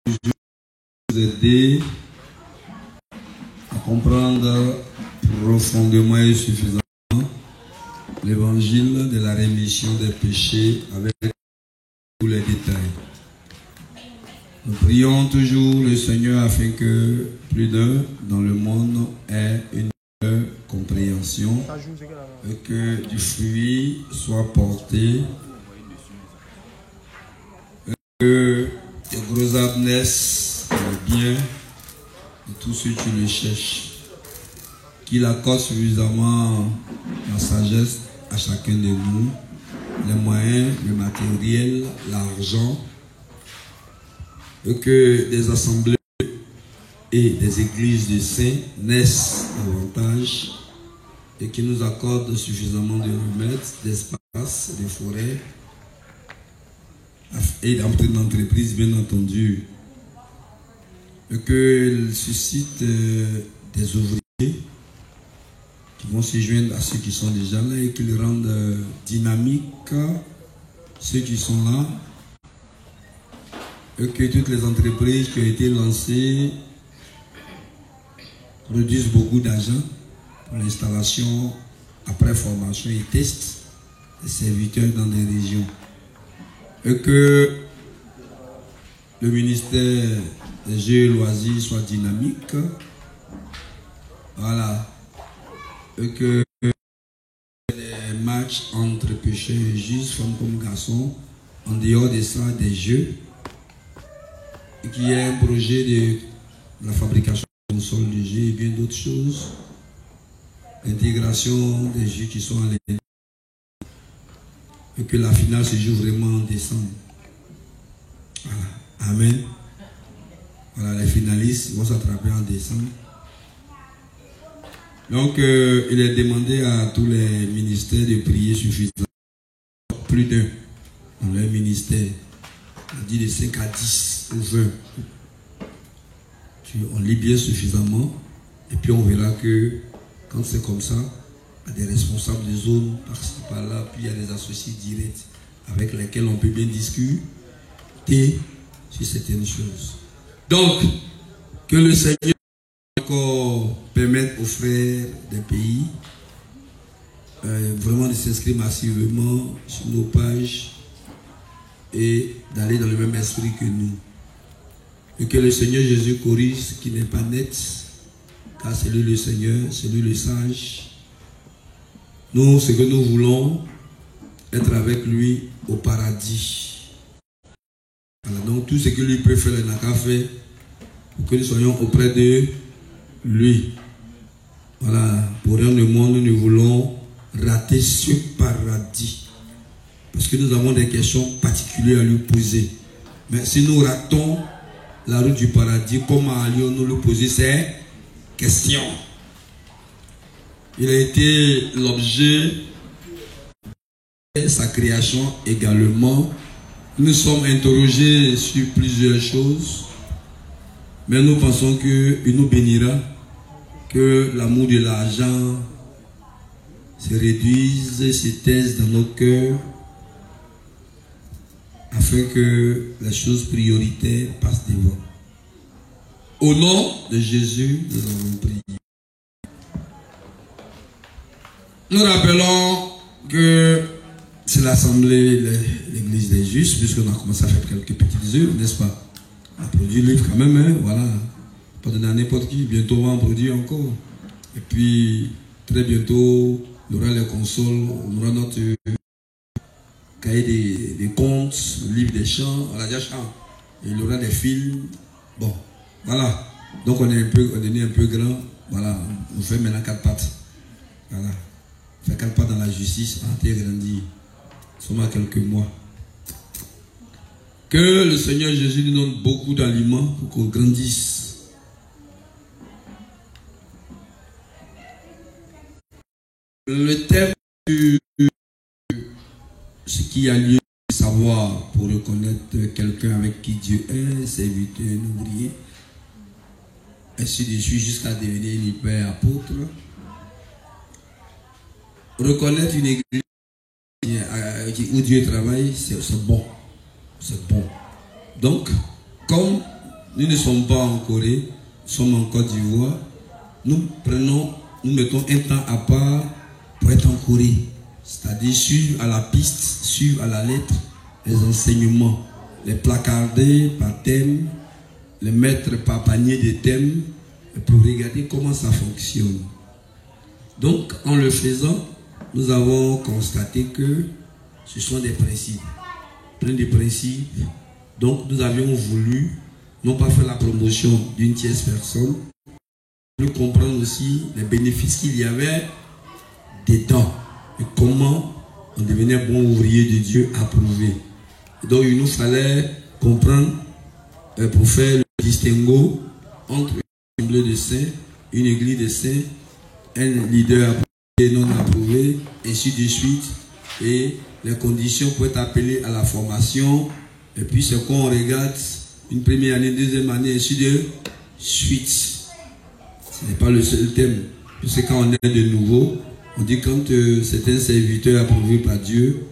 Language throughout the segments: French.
vous aider à comprendre profondément et suffisamment l'évangile de la rémission des péchés avec tous les détails. Nous prions toujours le Seigneur afin que plus d'un dans le monde ait une compréhension et que du fruit soit porté, et que les gros arbres naissent le bien de tous ceux qui le cherchent, qu'il accorde suffisamment la sagesse à chacun de nous, les moyens, le matériel, l'argent, et que des assemblées et des églises de saints naissent davantage et qui nous accordent suffisamment de remèdes, d'espace, de forêts et d'entreprises, bien entendu, et qu'elles suscitent des ouvriers qui vont se joindre à ceux qui sont déjà là et qui les rendent dynamiques, ceux qui sont là, et que toutes les entreprises qui ont été lancées produisent beaucoup d'argent pour l'installation après formation et test des serviteurs dans des régions. Et que le ministère des Jeux et Loisirs soit dynamique. Voilà. Et que les matchs entre pécheurs et justes, femmes comme garçons, en dehors de ça, des jeux, et qu'il y ait un projet de la fabrication de consoles de jeux et bien d'autres choses, l'intégration des jeux qui sont à l'école, et que la finale se joue vraiment en décembre. Voilà. Amen. Voilà, les finalistes vont s'attraper en décembre. Donc, il est demandé à tous les ministères de prier suffisamment. Plus d'un dans leur ministère. On dit de 5 à 10 ou 20. On lit bien suffisamment. Et puis on verra que quand c'est comme ça, il y a des responsables de zone par-ci par-là, puis il y a des associés directs avec lesquels on peut bien discuter sur certaines choses. Donc, que le Seigneur encore permette aux frères des pays vraiment de s'inscrire massivement sur nos pages et d'aller dans le même esprit que nous. Et que le Seigneur Jésus corrige ce qui n'est pas net, car c'est lui le Seigneur, c'est lui le sage. Nous, ce que nous voulons, être avec lui au paradis. Voilà, donc tout ce que lui peut faire, il n'a qu'à faire pour que nous soyons auprès de lui. Voilà, pour rien au monde, nous voulons rater ce paradis. Parce que nous avons des questions particulières à lui poser. Mais si nous ratons la route du paradis, comment allions-nous lui poser ces questions? Il a été l'objet de sa création également. Nous sommes interrogés sur plusieurs choses, mais nous pensons qu'il nous bénira, que l'amour de l'argent se réduise, se taise dans nos cœurs, afin que les choses prioritaires passent devant. Au nom de Jésus, nous avons prié. Nous rappelons que c'est l'Assemblée, l'Église des Justes, puisqu'on a commencé à faire quelques petites œuvres, n'est-ce pas? On a produit le livre quand même, hein, voilà. Pas donner à n'importe qui. Bientôt, on va en produire encore. Et puis, très bientôt, il y aura les consoles, on aura notre cahier des contes, le livre des chants, on a déjà chant. Et il y aura des films. Bon, voilà. Donc, on est un peu grand. Voilà, on fait maintenant 4 pattes. Voilà. On fait 4 pattes dans la justice, on a été grandi. Nous sommes à quelques mois. Que le Seigneur Jésus nous donne beaucoup d'aliments pour qu'on grandisse. Le thème de ce qui a lieu de savoir pour reconnaître quelqu'un avec qui Dieu est, serviteur, un ouvrier, ainsi de suite jusqu'à devenir une hyper apôtre. Reconnaître une église où Dieu travaille, c'est bon. C'est bon. Donc, comme nous ne sommes pas en Corée, nous sommes en Côte d'Ivoire. Nous mettons un temps à part pour être en Corée. C'est-à-dire suivre à la piste, suivre à la lettre les enseignements, les placarder par thème, les mettre par panier de thèmes, pour regarder comment ça fonctionne. Donc, en le faisant, nous avons constaté que ce sont des principes, plein de principes. Donc, nous avions voulu, non pas faire la promotion d'une tierce personne, nous comprendre aussi les bénéfices qu'il y avait dedans et comment on devenait bon ouvrier de Dieu approuvé. Et donc, il nous fallait comprendre pour faire le distinguo entre une assemblée de saints, une église de saints, un leader approuvé et non approuvé, ainsi de suite, et les conditions pour être appelé à la formation, et puis ce qu'on regarde une première année, deuxième année, ainsi de suite. Ce n'est pas le seul thème, parce que quand on est de nouveau, on dit quand c'est un serviteur approuvé par Dieu,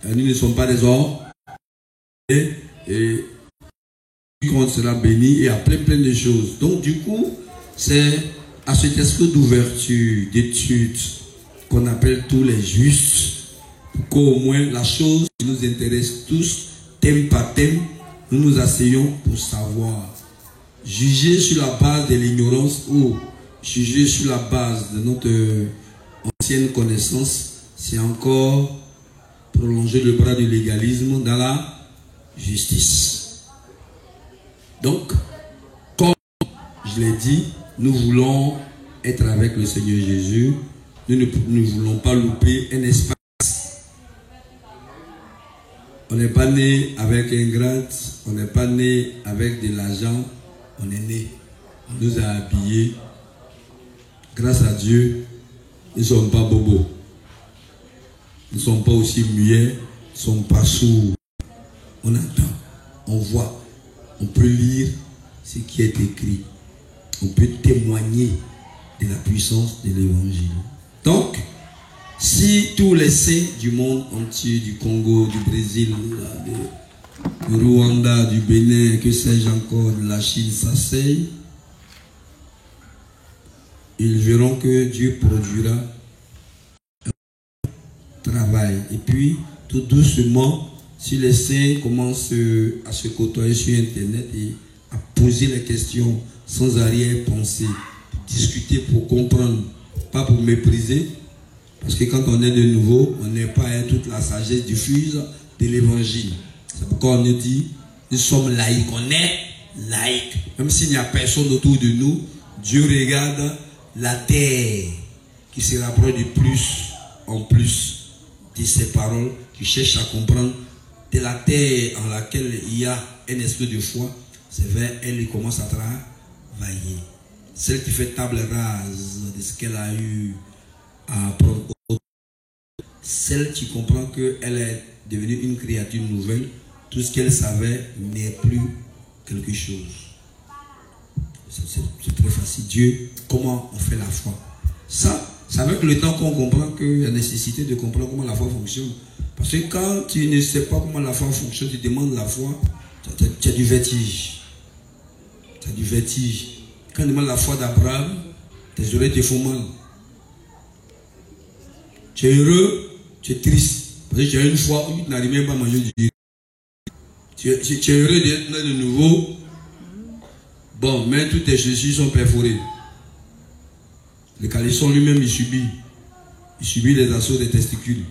nous ne sommes pas des hommes, et on sera béni, et à plein de choses. Donc du coup, c'est à cet esprit d'ouverture, d'étude, qu'on appelle tous les justes, pour qu'au moins la chose qui nous intéresse tous, thème par thème, nous nous asseyons pour savoir. Juger sur la base de l'ignorance ou juger sur la base de notre ancienne connaissance, c'est encore prolonger le bras du légalisme dans la justice. Donc, comme je l'ai dit, nous voulons être avec le Seigneur Jésus. Nous ne voulons pas louper un espace. On n'est pas né avec un grade, on n'est pas né avec de l'argent, on est né. On nous a habillés. Grâce à Dieu, nous ne sommes pas bobos. Nous ne sommes pas aussi muets, nous ne sommes pas sourds. On entend, on voit, on peut lire ce qui est écrit. On peut témoigner de la puissance de l'évangile. Donc, si tous les saints du monde entier, du Congo, du Brésil, du Rwanda, du Bénin, que sais-je encore, de la Chine s'asseyent, ils verront que Dieu produira un travail. Et puis, tout doucement, si les saints commencent à se côtoyer sur Internet et à poser les questions sans arrière-pensée, discuter pour comprendre, pas pour mépriser, parce que quand on est de nouveau, on n'est pas à toute la sagesse diffuse de l'évangile. C'est pourquoi on nous dit, nous sommes laïcs, on est laïcs. Même s'il n'y a personne autour de nous, Dieu regarde la terre qui se rapproche de plus en plus de ses paroles, qui cherche à comprendre de la terre en laquelle il y a un esprit de foi, c'est vers elle qui commence à travailler. Celle qui fait table rase de ce qu'elle a eu à apprendre. Celle qui comprend qu'elle est devenue une créature nouvelle, tout ce qu'elle savait n'est plus quelque chose. C'est très facile. Dieu, comment on fait la foi? Ça, c'est avec le temps qu'on comprend qu'il y a nécessité de comprendre comment la foi fonctionne. Parce que quand tu ne sais pas comment la foi fonctionne, tu demandes la foi, tu as du vertige. Tu as du vertige. Quand tu demandes la foi d'Abraham, tes oreilles te font mal. Tu es heureux, tu es triste. Parce que tu as une foi où tu n'arrives même pas à manger du riz. Tu es heureux d'être né de nouveau. Bon, mais toutes tes chaussures sont perforées. Le caleçon lui-même, il subit les assauts des testicules.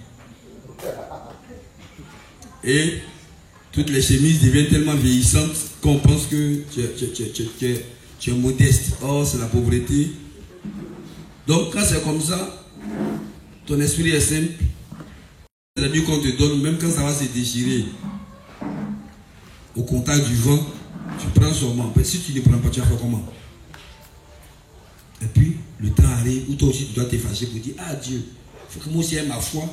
Et toutes les chemises deviennent tellement vieillissantes qu'on pense que tu es modeste. Or, c'est la pauvreté. Donc, quand c'est comme ça, ton esprit est simple. C'est mieux qu'on te donne, même quand ça va se déchirer. Au contact du vent, tu prends seulement. Si tu ne prends pas, tu vas faire comment? Et puis, le temps arrive où toi aussi tu dois te fâcher pour dire, ah Dieu, il faut que moi aussi aie ma foi.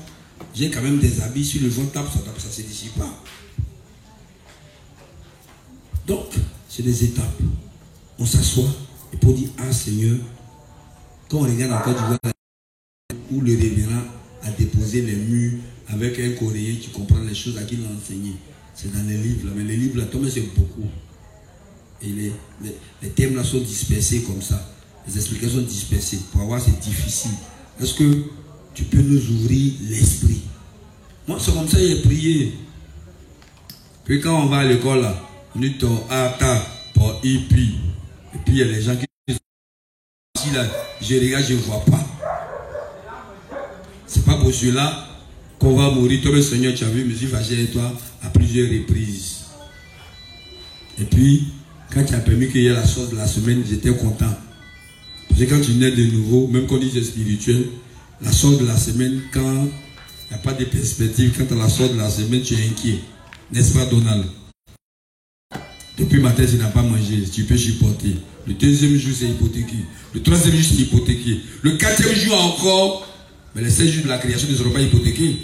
J'ai quand même des habits, si le vent tape, ça ne se déchire pas. Donc, c'est des étapes. On s'assoit et pour dire, ah Seigneur, quand on regarde encore du voile où le révérend a déposé les murs avec un Coréen qui comprend les choses à qui il a enseigné. C'est dans les livres, mais les livres là, c'est beaucoup. Et les thèmes là sont dispersés comme ça. Les explications sont dispersées. Pour avoir, c'est difficile. Est-ce que tu peux nous ouvrir l'esprit? Moi, c'est comme ça que j'ai prié. Puis quand on va à l'école là, on dit ton ata pour ipi. Et puis il y a les gens qui disent là, je regarde, je ne vois pas. C'est pas pour cela qu'on va mourir. Toi, le Seigneur, tu as vu, je me suis fâché avec toi à plusieurs reprises. Et puis, quand tu as permis qu'il y ait la chose de la semaine, j'étais content. Parce que quand tu nais de nouveau, même quand on dit c'est spirituel, la chose de la semaine, quand il n'y a pas de perspective, quand tu as la chose de la semaine, tu es inquiet. N'est-ce pas, Donald? Depuis matin, tu n'as pas mangé, tu peux supporter. Le deuxième jour, c'est hypothéqué. Le troisième jour, c'est hypothéqué. Le quatrième jour encore, mais les 16 jours de la création ne seront pas hypothéqués.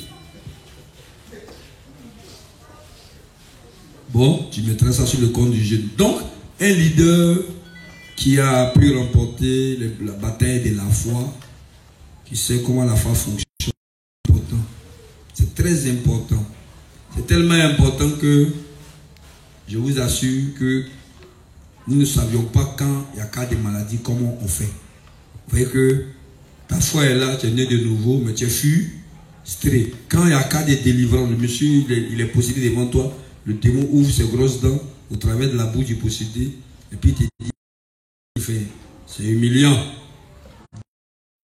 Bon, tu mettras ça sur le compte du jeûne. Donc, un leader qui a pu remporter la bataille de la foi, qui sait comment la foi fonctionne, c'est important. C'est très important. C'est tellement important que je vous assure que nous ne savions pas quand il y a cas de maladie, comment on fait. Vous voyez que ta foi est là, tu es né de nouveau, mais tu es frustré. Quand il y a cas de délivrance, le monsieur il est possédé devant toi, le démon ouvre ses grosses dents au travers de la bouche du possédé, et puis il te dit, c'est humiliant.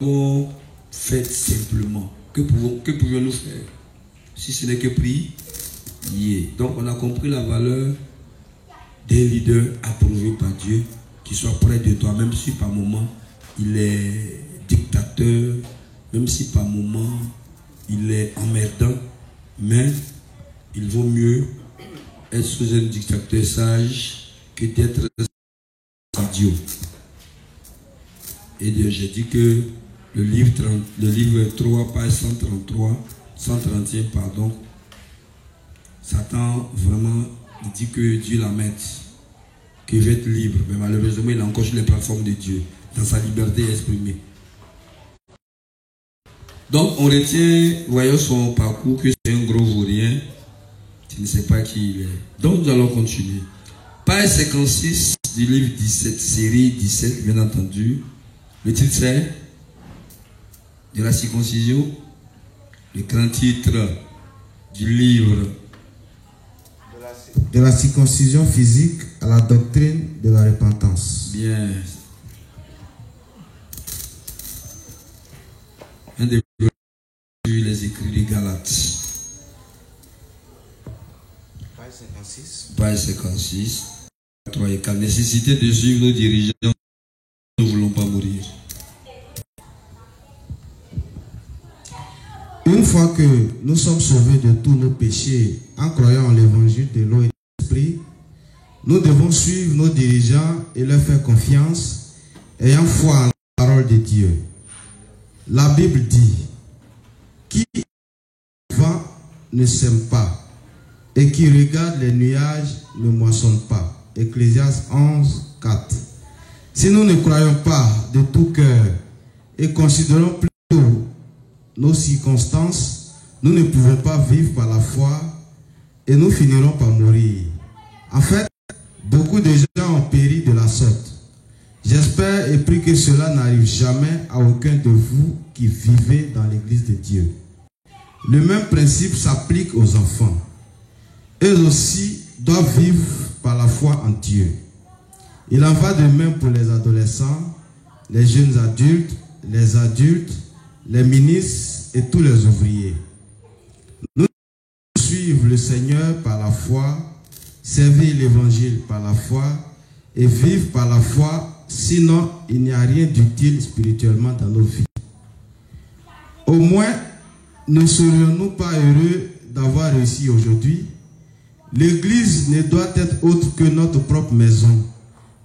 On fait simplement. Que pouvons-nous faire si ce n'est que prier? Donc on a compris la valeur d'un leader approuvé par Dieu, qui soit près de toi, même si par moment il est dictateur, même si par moment il est emmerdant, mais il vaut mieux être sous un dictateur sage que d'être idiot. Et j'ai dit que le livre 3, page 131, pardon, Satan vraiment il dit que Dieu la mette, qu'il va être libre, mais malheureusement il est encore sur les plateformes de Dieu, dans sa liberté exprimée. Donc on retient, voyons son parcours, que c'est un gros vaurien, tu ne sais pas qui il est. Donc nous allons continuer. Page 56 du livre 17, série 17, bien entendu. Le titre c'est de la circoncision. Le grand titre du livre de la circoncision physique à la doctrine de la repentance. Bien. Un des les écrits des Galates. Page 56. Page 56. 3 et 4. Nécessité de suivre nos dirigeants. Nous ne voulons pas mourir. Une fois que nous sommes sauvés de tous nos péchés en croyant en l'évangile de l'eau et de l'esprit, nous devons suivre nos dirigeants et leur faire confiance, ayant foi en la parole de Dieu. La Bible dit, qui vent ne sème pas et qui regarde les nuages ne moissonne pas. Ecclésiaste 11, 4. Si nous ne croyons pas de tout cœur et considérons plutôt nos circonstances, nous ne pouvons pas vivre par la foi et nous finirons par mourir. En fait, beaucoup de gens ont péri de la sorte. J'espère et prie que cela n'arrive jamais à aucun de vous qui vivez dans l'église de Dieu. Le même principe s'applique aux enfants. Eux aussi doivent vivre par la foi en Dieu. Il en va de même pour les adolescents, les jeunes adultes, les ministres et tous les ouvriers. Nous devons suivre le Seigneur par la foi, servir l'évangile par la foi et vivre par la foi, sinon il n'y a rien d'utile spirituellement dans nos vies. Au moins, ne serions-nous pas heureux d'avoir réussi aujourd'hui? L'Église ne doit être autre que notre propre maison.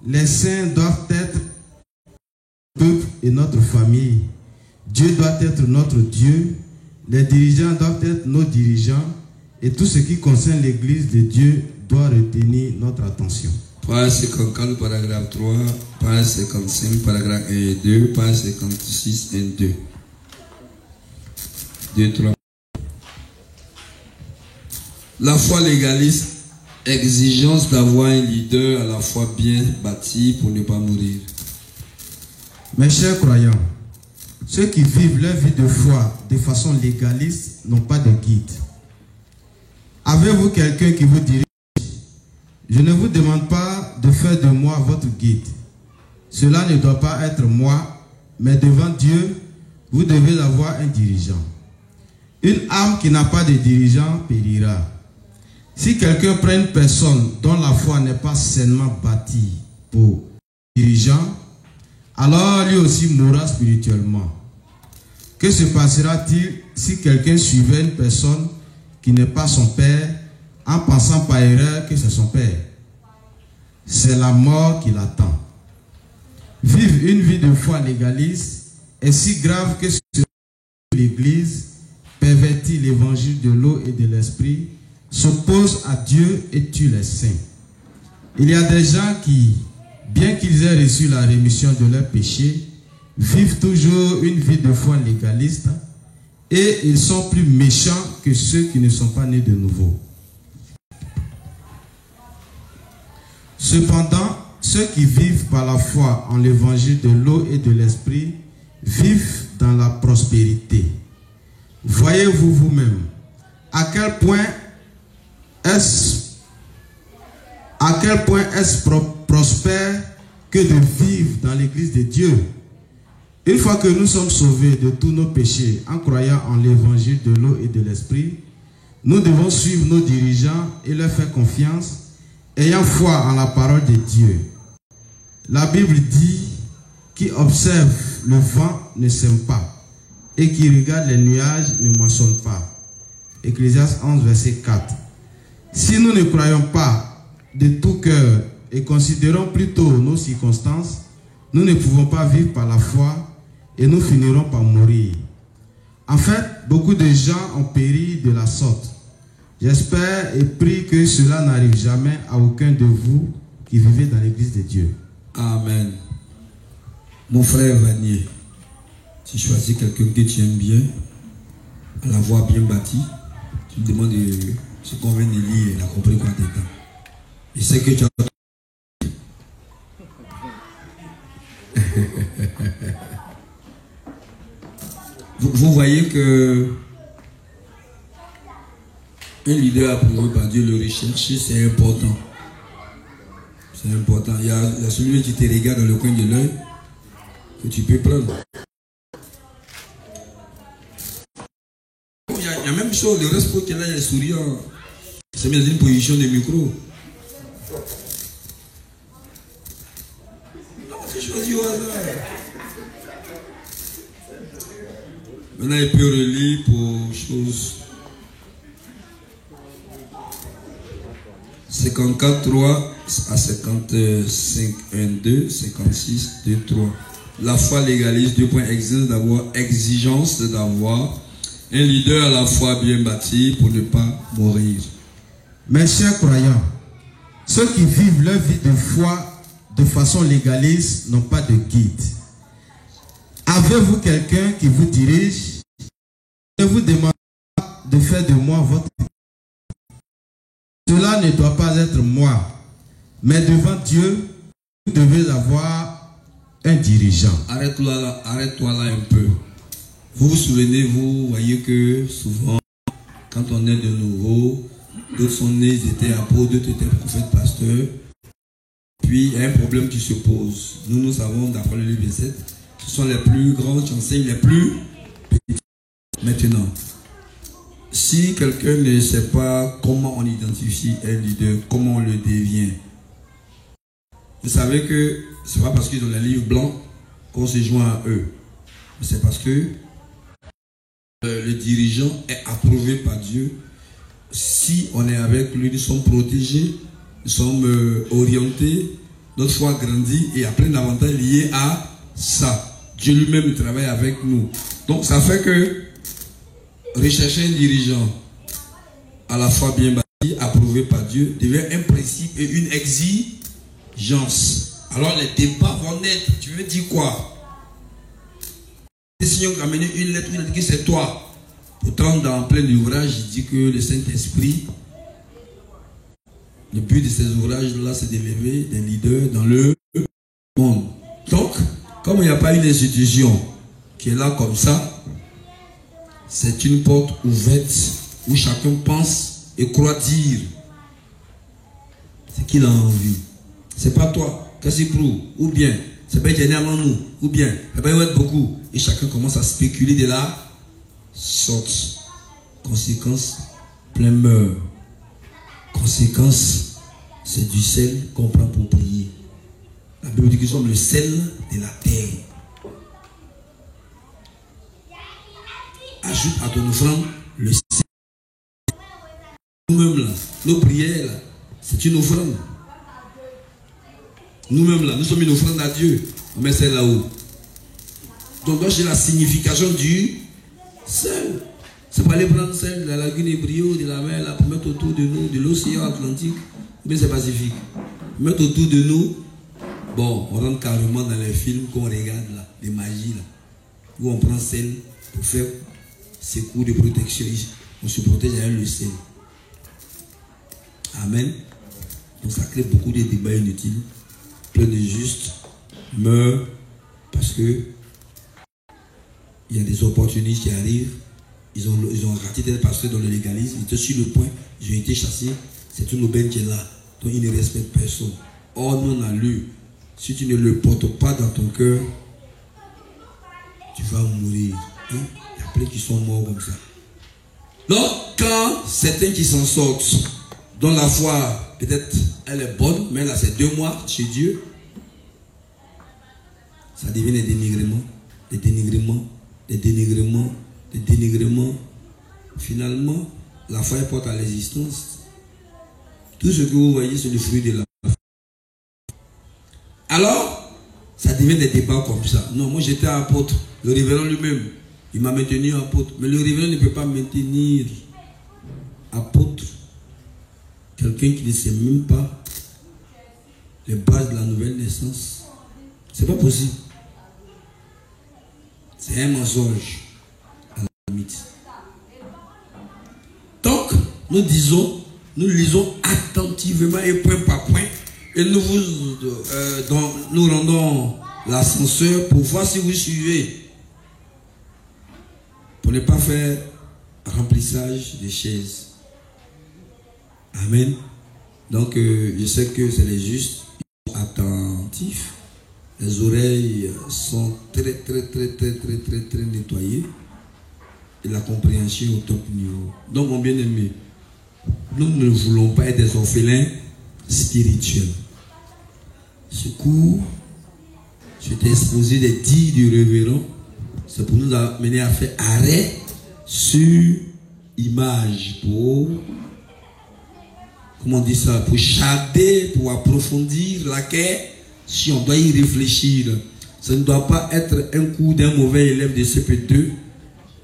Les saints doivent être notre peuple et notre famille. Dieu doit être notre Dieu, les dirigeants doivent être nos dirigeants, et tout ce qui concerne l'Église de Dieu doit retenir notre attention. Page 54, paragraphe 3, page 55, paragraphe 1 et 2, page 56 et 2. 2, 3. La foi légaliste Exigence d'avoir un leader à la fois bien bâti pour ne pas mourir. Mes chers croyants, ceux qui vivent leur vie de foi de façon légaliste n'ont pas de guide. Avez-vous quelqu'un qui vous dirige? Je ne vous demande pas de faire de moi votre guide. Cela ne doit pas être moi, mais devant Dieu, vous devez avoir un dirigeant. Une âme qui n'a pas de dirigeant périra. Si quelqu'un prend une personne dont la foi n'est pas sainement bâtie pour dirigeant, alors lui aussi mourra spirituellement. Que se passera-t-il si quelqu'un suivait une personne qui n'est pas son père en pensant par erreur que c'est son père? C'est la mort qui l'attend. Vivre une vie de foi légaliste est si grave que l'Église pervertit l'évangile de l'eau et de l'esprit, s'oppose à Dieu et tue les saints. Il y a des gens qui, bien qu'ils aient reçu la rémission de leurs péchés, vivent toujours une vie de foi légaliste et ils sont plus méchants que ceux qui ne sont pas nés de nouveau. Cependant, ceux qui vivent par la foi en l'évangile de l'eau et de l'esprit vivent dans la prospérité. Voyez-vous vous-même à quel point est-ce prospère que de vivre dans l'église de Dieu. Une fois que nous sommes sauvés de tous nos péchés en croyant en l'évangile de l'eau et de l'esprit, nous devons suivre nos dirigeants et leur faire confiance, ayant foi en la parole de Dieu. La Bible dit: qui observe le vent ne sème pas, et qui regarde les nuages ne moissonne pas. Ecclésiaste 11, verset 4. Si nous ne croyons pas de tout cœur et considérons plutôt nos circonstances, nous ne pouvons pas vivre par la foi et nous finirons par mourir. En fait, beaucoup de gens ont péri de la sorte. J'espère et prie que cela n'arrive jamais à aucun de vous qui vivez dans l'église de Dieu. Amen. Mon frère Vanier, tu choisis quelqu'un que tu aimes bien, à la voix bien bâtie, tu me demandes ce qu'on vient de lire, il a compris quoi dedans. Il sait que tu as... vous voyez que un leader approuvé par Dieu, le rechercher, c'est important. C'est important. Il y a celui qui te regarde dans le coin de l'œil que tu peux prendre. Il y a même chose, le reste pour qu'il ait souriant. C'est mis dans une position de micro. C'est choisi au hasard. Maintenant, il peut relire pour choses. 54.3 à 55, 1, 2, 56, 2, 3. La foi légaliste, 2 points, exigence d'avoir un leader à la fois bien bâti pour ne pas mourir. Mes chers croyants, ceux qui vivent leur vie de foi de façon légaliste n'ont pas de guide. Avez-vous quelqu'un qui vous dirige? Je vous demande de faire de moi votre guide. Cela ne doit pas être moi, mais devant Dieu, vous devez avoir un dirigeant. Arrête-toi là un peu. Vous vous souvenez, vous voyez que souvent, quand on est de nouveau, d'autres sont nés, ils étaient apôtres, d'autres étaient prophètes, pasteurs. Puis il y a un problème qui se pose. Nous savons, d'après le livre 7, ce sont les plus grands qui enseignent les plus petits. Maintenant, si quelqu'un ne sait pas comment on identifie un leader, comment on le devient, vous savez que ce n'est pas parce qu'ils ont les livres blancs qu'on se joint à eux. C'est parce que le dirigeant est approuvé par Dieu. Si on est avec lui, nous sommes protégés, nous sommes orientés, notre foi grandit et il y a plein d'avantages liés à ça. Dieu lui-même travaille avec nous. Donc ça fait que rechercher un dirigeant à la fois bien bâti, approuvé par Dieu, devient un principe et une exigence. Alors les débats vont naître. Tu veux dire quoi? Le Seigneur a amené une lettre, il a dit que c'est toi. Pourtant, dans plein ouvrage, il dit que le Saint-Esprit Le but de ces ouvrages-là, c'est d'élever des leaders dans le monde. Donc, comme il n'y a pas une institution qui est là comme ça, c'est une porte ouverte où chacun pense et croit dire ce qu'il a envie. C'est pas toi, qu'est-ce qu'il prouve, ou bien, c'est pas généralement nous, ou bien, c'est pas être beaucoup. Et chacun commence à spéculer de la sorte. Conséquence, plein meurt. Conséquence, c'est du sel qu'on prend pour prier. La Bible dit que nous sommes le sel de la terre. Ajoute à ton offrande le sel. Nous-mêmes là, nos prières là, c'est une offrande. Nous-mêmes là, nous sommes une offrande à Dieu. On met celle là-haut. Donc c'est la signification du sel. C'est pas aller prendre celle de la lagune Ebrio, de la mer là, pour mettre autour de nous, de l'océan Atlantique, mais c'est Pacifique. Mettre autour de nous, bon, on rentre carrément dans les films qu'on regarde là, les magies là, où on prend celle pour faire ses coups de protection. On se protège avec le sel. Amen. Donc ça crée beaucoup de débats inutiles. Plein de justes meurent parce que il y a des opportunistes qui arrivent. Ils ont raté d'être pasteurs dans le légalisme. Ils étaient sur le point. Ils ont été chassés. C'est une aubaine qui est là. Donc ils ne respectent personne. Or, nous on a lu. Si tu ne le portes pas dans ton cœur, tu vas mourir. Hein? Il y a plein qui sont morts comme ça. Donc, quand certains qui s'en sortent, dont la foi, peut-être, elle est bonne, mais là, c'est 2 mois chez Dieu, ça devient des dénigrements, des dénigrements, des dénigrements, des dénigrements. Finalement, la foi porte à l'existence. Tout ce que vous voyez, c'est le fruit de la foi. Alors, ça devient des débats comme ça. Non, moi j'étais apôtre. Le révérend lui-même, il m'a maintenu apôtre. Mais le révérend ne peut pas maintenir apôtre quelqu'un qui ne sait même pas les bases de la nouvelle naissance. C'est pas possible. C'est un mensonge à la limite. Donc, nous lisons attentivement et point par point. Et nous rendons l'ascenseur pour voir si vous suivez. Pour ne pas faire remplissage des chaises. Amen. Donc, je sais que c'est les justes, ils sont attentifs. Les oreilles sont très nettoyées. Et la compréhension au top niveau. Donc, mon bien-aimé, nous ne voulons pas être des orphelins spirituels. Ce cours, je t'ai exposé des dits du révérend. C'est pour nous amener à faire arrêt sur image. Pour, comment on dit ça? Pour charder, pour approfondir laquelle, si on doit y réfléchir. Ça ne doit pas être un coup d'un mauvais élève de CP2.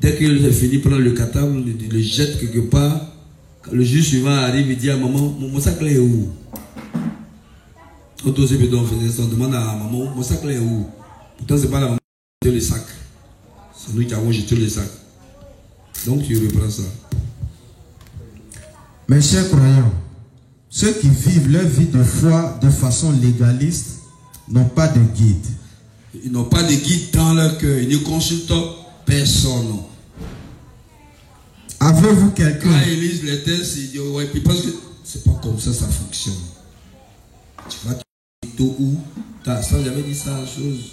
Dès qu'il a fini prendre le catable, il le jette quelque part. Quand le juge suivant arrive, il dit à maman, mon sac là est où? Quand on faisait ça, on demande à maman, mon sac là est où? Pourtant, c'est pas la maman qui a jeté le sac. C'est nous qui avons jeté le sac. Donc, tu reprends ça. Mes chers croyants, ceux qui vivent leur vie de foi de façon légaliste n'ont pas de guide. Ils n'ont pas de guide dans leur cœur. Ils ne consultent personne. Avez-vous quelqu'un? Quand ils lisent les textes, ils disent, ouais, puis parce que c'est pas comme ça fonctionne. Tu vas tout où? Ça, j'avais dit ça à chose.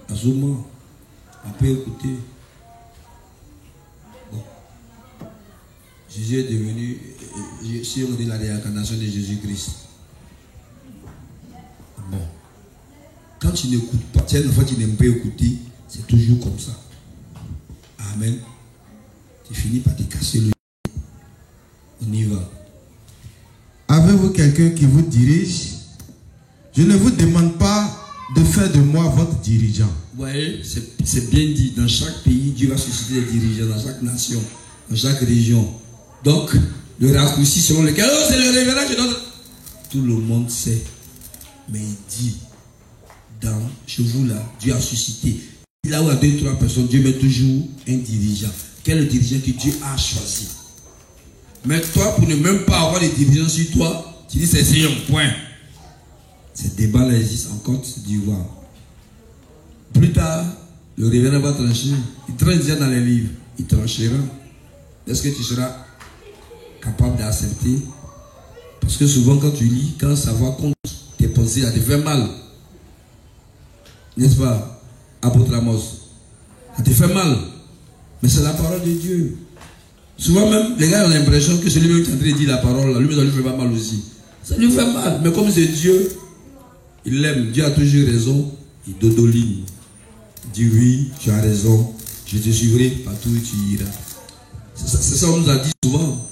À Zouma. On peut écouter. Bon. Jésus est devenu, si on dit la réincarnation de Jésus-Christ. Bon. Quand tu n'écoutes pas, tu sais, une fois que tu n'aimes pas écouter, c'est toujours comme ça. Amen. Tu finis par te casser le. On y va. Avez-vous quelqu'un qui vous dirige? Je ne vous demande pas de faire de moi votre dirigeant. Vous voyez, c'est bien dit. Dans chaque pays, Dieu va susciter des dirigeants, dans chaque nation, dans chaque région. Donc, le raccourci selon lequel, oh, c'est le révérend, je donne. Tout le monde sait. Mais il dit, chez vous là, Dieu a suscité. Là où il y a 2 ou 3 personnes, Dieu met toujours un dirigeant. Quel est le dirigeant que Dieu a choisi? Mais toi, pour ne même pas avoir des dirigeants sur toi, Tu dis c'est Sion, point. Ces débats-là existent en Côte d'Ivoire. Plus tard, le révérend va trancher. Il tranche déjà dans les livres. Il tranchera. Est-ce que tu seras capable d'accepter? Parce que souvent quand tu lis, quand ça va contre tes pensées, ça te fait mal. N'est-ce pas, apôtre Amos? Ça te fait mal. Mais c'est la parole de Dieu. Souvent même, les gars ont l'impression que celui-même qui est en train de dire la parole, lui, ça lui fait pas mal aussi. Ça lui fait mal. Mais comme c'est Dieu, il l'aime. Dieu a toujours raison. Il dodoline. Il dit oui, tu as raison. Je te suivrai partout où tu iras. C'est ça qu'on nous a dit souvent.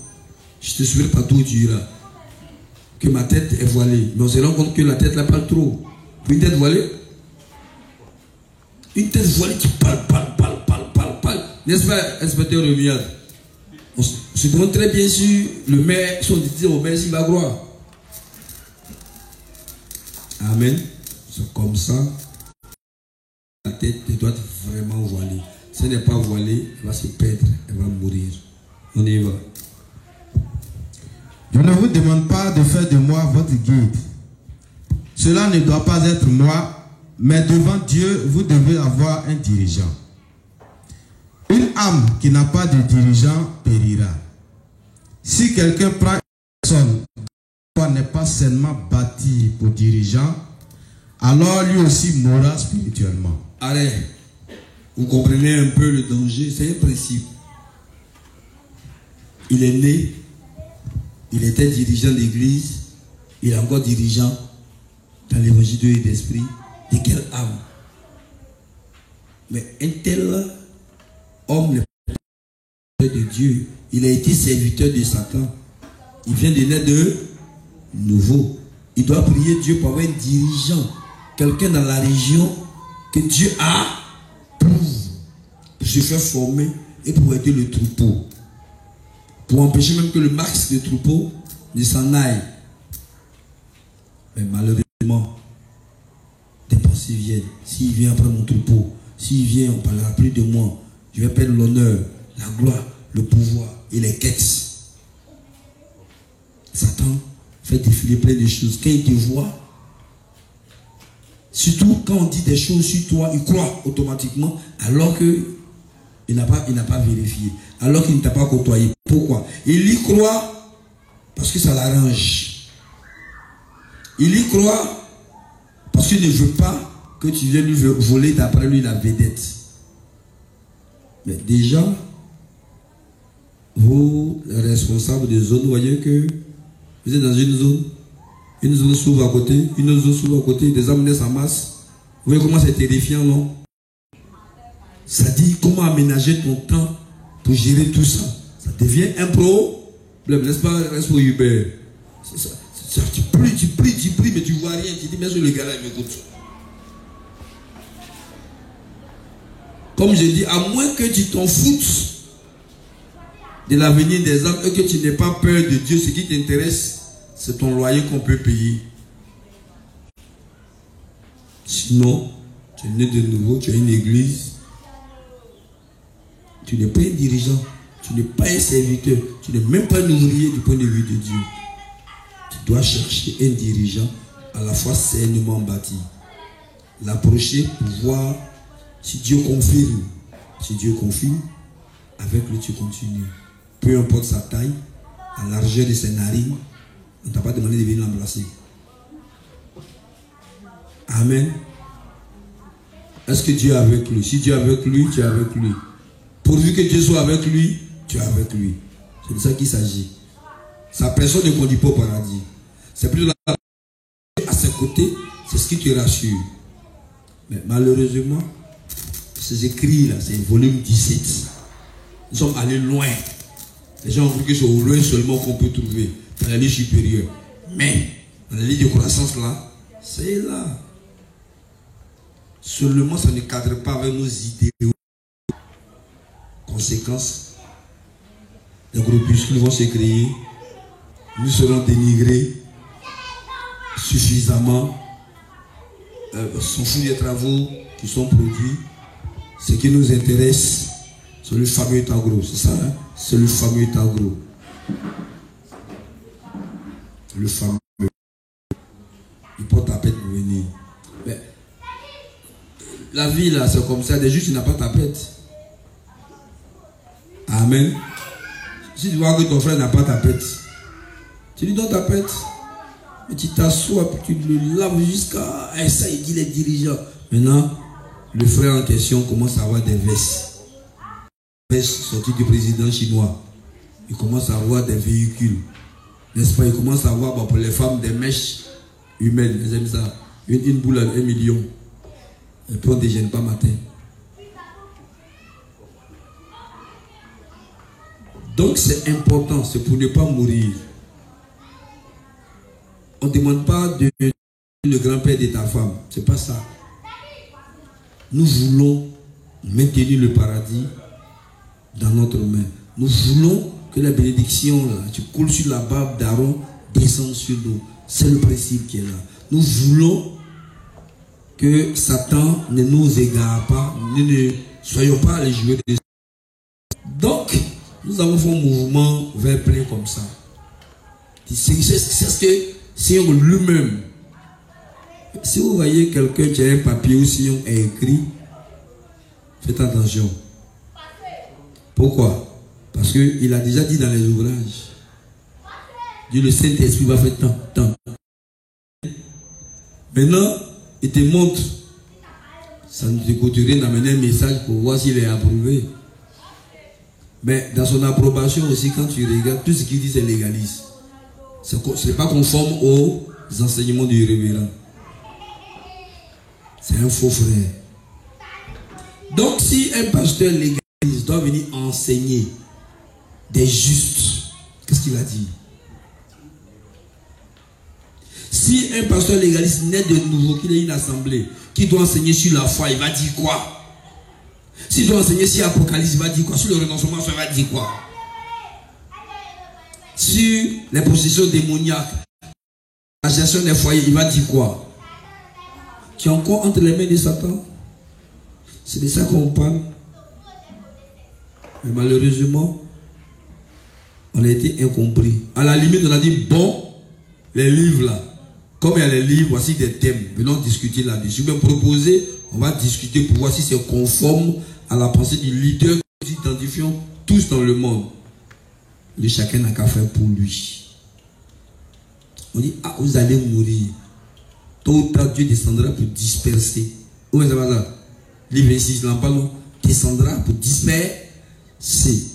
Je te suivrai partout où tu iras. Que ma tête est voilée. Mais on se rend compte que la tête n'a pas trop. Une tête voilée. Une tête voilée qui parle. N'est-ce pas, inspecteur Remiard? On se demande très bien si le maire, si on dit au maire s'il va croire. Amen. C'est comme ça. La tête doit être vraiment voilée. Si elle n'est pas voilée, elle va se perdre, elle va mourir. On y va. Je ne vous demande pas de faire de moi votre guide. Cela ne doit pas être moi, mais devant Dieu, vous devez avoir un dirigeant. Une âme qui n'a pas de dirigeant périra. Si quelqu'un prend une personne qui n'est pas sainement bâti pour dirigeant, alors lui aussi mourra spirituellement. Allez, vous comprenez un peu le danger, c'est un principe. Il est né, il était dirigeant d'église, il est encore dirigeant dans l'évangile de l'esprit. De quelle âme? Mais un tel homme n'est pas de Dieu. Il a été serviteur de Satan. Il vient de naître de nouveau. Il doit prier Dieu pour avoir un dirigeant. Quelqu'un dans la région que Dieu a pour se faire former et pour aider le troupeau. Pour empêcher même que le max de troupeau ne s'en aille. Mais malheureusement, des pensées viennent. S'il vient après mon troupeau, s'il vient, on ne parlera plus de moi. Je vais perdre l'honneur, la gloire, le pouvoir et les quêtes. Satan fait défiler plein de choses. Quand il te voit, surtout quand on dit des choses sur toi, il croit automatiquement alors qu'il n'a pas vérifié. Alors qu'il ne t'a pas côtoyé. Pourquoi? Il y croit parce que ça l'arrange. Il y croit parce qu'il ne veut pas que tu viennes lui voler d'après lui la vedette. Mais déjà, vous, les responsables de zone, vous voyez que vous êtes dans une zone s'ouvre à côté, une autre zone s'ouvre à côté, des âmes naissent en masse. Vous voyez comment c'est terrifiant, non? Ça dit comment aménager ton temps pour gérer tout ça. Ça devient un problème, n'est-ce pas? Reste pour Hubert. Tu pries, mais tu vois rien. Tu dis, mais le gars là, il m'écoute. Comme je dis, à moins que tu t'en foutes de l'avenir des âmes et que tu n'aies pas peur de Dieu, ce qui t'intéresse, c'est ton loyer qu'on peut payer. Sinon, tu es né de nouveau, tu as une église, tu n'es pas un dirigeant, tu n'es pas un serviteur, tu n'es même pas un ouvrier du point de vue de Dieu. Tu dois chercher un dirigeant à la fois sainement bâti. L'approcher pour voir si Dieu confirme. Si Dieu confirme, avec lui tu continues. Peu importe sa taille, la largeur de ses narines, on ne t'a pas demandé de venir l'embrasser. Amen. Est-ce que Dieu est avec lui? Si Dieu est avec lui, tu es avec lui. Pourvu que Dieu soit avec lui, tu es avec lui. C'est de ça qu'il s'agit. Sa personne ne conduit pas au paradis. C'est plutôt à ses côtés, c'est ce qui te rassure. Mais malheureusement, ces écrits-là, c'est volume 17. Nous sommes allés loin. Les gens ont cru que c'est au loin seulement qu'on peut trouver dans la ligne supérieure. Mais, dans la ligne de croissance là, c'est là. Seulement, ça ne cadre pas avec nos idéaux. Conséquence, les groupuscules vont se créer. Nous serons dénigrés suffisamment. S'en fout des travaux qui sont produits. Ce qui nous intéresse, c'est le fameux Tagro. C'est ça, hein? C'est le fameux Tagro. Le fameux il porte tapette pour venir. Mais la vie là, c'est comme ça, des justes, il n'a pas tapette. Amen. Si tu vois que ton frère n'a pas tapette, tu lui donnes tapette. Mais tu t'assois, puis tu le laves jusqu'à... Et ça, il dit les dirigeants. Maintenant, le frère en question commence à avoir des vestes. Des vestes sorties du président chinois. Il commence à avoir des véhicules. N'est-ce pas? Il commence à avoir pour les femmes des mèches humaines. Ils aiment ça. Une boule à 1 million. Et puis on ne déjeune pas matin. Donc c'est important, c'est pour ne pas mourir. On ne demande pas de le grand-père de ta femme. Ce n'est pas ça. Nous voulons maintenir le paradis dans notre main. Nous voulons que la bénédiction, là, tu coules sur la barbe d'Aaron, descende sur nous. C'est le principe qui est là. Nous voulons que Satan ne nous égare pas. Nous ne soyons pas les joueurs de... Donc, nous avons fait un mouvement vers plein comme ça. C'est ce que Sion lui-même. Si vous voyez quelqu'un qui a un papier où Sion est écrit, faites attention. Pourquoi? Parce qu'il a déjà dit dans les ouvrages. Dieu, le Saint-Esprit va faire tant. Maintenant, il te montre. Ça ne te coûte rien d'amener un message pour voir s'il est approuvé. Mais dans son approbation aussi, quand tu regardes, tout ce qu'il dit, c'est légaliste. Ce n'est pas conforme aux enseignements du révérend. C'est un faux frère. Donc, si un pasteur légaliste doit venir enseigner des justes, qu'est-ce qu'il va dire? Si un pasteur légaliste naît de nouveau, qu'il ait une assemblée, qui doit enseigner sur la foi, il va dire quoi? S'il doit enseigner sur l'Apocalypse, il va dire quoi? Sur le renoncement, il va dire quoi? Sur les possessions démoniaques, la gestion des foyers, il va dire quoi? Tu es encore entre les mains de Satan. C'est de ça qu'on parle. Mais malheureusement, on a été incompris. À la limite, on a dit, bon, les livres là, comme il y a les livres, voici des thèmes. Venons discuter là-dessus. Je vais proposer, on va discuter pour voir si c'est conforme à la pensée du leader que nous identifions tous dans le monde. Mais chacun n'a qu'à faire pour lui. On dit, ah, vous allez mourir. Tôt ou tard, Dieu descendra pour disperser. Où est-ce que ça va là? Livre 26, là, non, descendra pour disperser.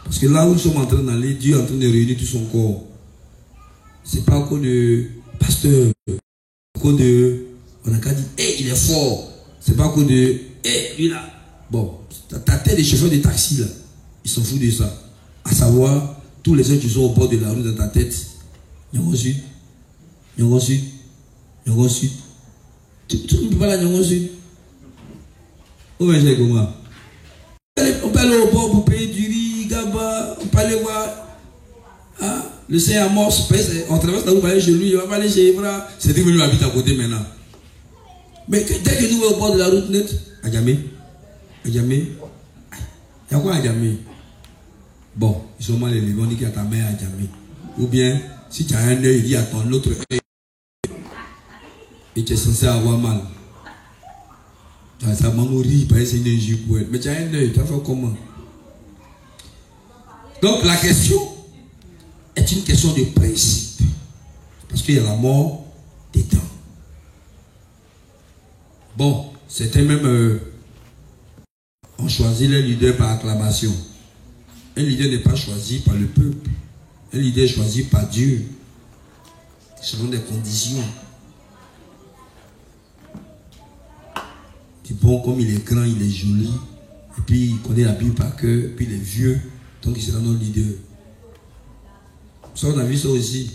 Parce que là où nous sommes en train d'aller, Dieu est en train de réunir tout son corps. C'est pas encore de pasteur, encore de... On n'a qu'à dire, hey, il est fort. C'est pas encore de... Hey, lui là. Bon, ta tête des chauffeurs de taxi là, ils s'en foutent de ça. À savoir, tous les gens qui sont au bord de la rue dans ta tête, Nyongo Sud, Nyongo Sud, Nyongo Sud. Tu ne peux pas la Nyongo Sud. Où est-ce que comment? On peut aller au bord pour payer du riz, Gaba, on peut aller voir. Hein? Le Seigneur Amos, on traverse la route pour aller chez lui, il va pas aller chez Evra. C'est lui qui habite à côté maintenant. Mais dès que nous sommes au bord de la route net, Adjamé, Adjamé, il y a quoi Adjamé? Bon, ils sont mal élevés, on dit qu'il y a ta mère Adjamé. Ou bien, si tu as un œil, il dit à ton autre œil, et tu es censé avoir mal. Ça m'a nourri par essayer de jouer pour elle. Mais tu as un œil, tu vas faire comment? Donc la question est une question de principe. Parce qu'il y a la mort dedans. Bon, c'était même... on choisit les leaders par acclamation. Un leader n'est pas choisi par le peuple. Un leader est choisi par Dieu. Selon des conditions. Du bon, comme il est grand, il est joli. Et puis il connaît la Bible par cœur. Et puis il est vieux. Donc il sera notre leader. Ça, on a vu ça aussi.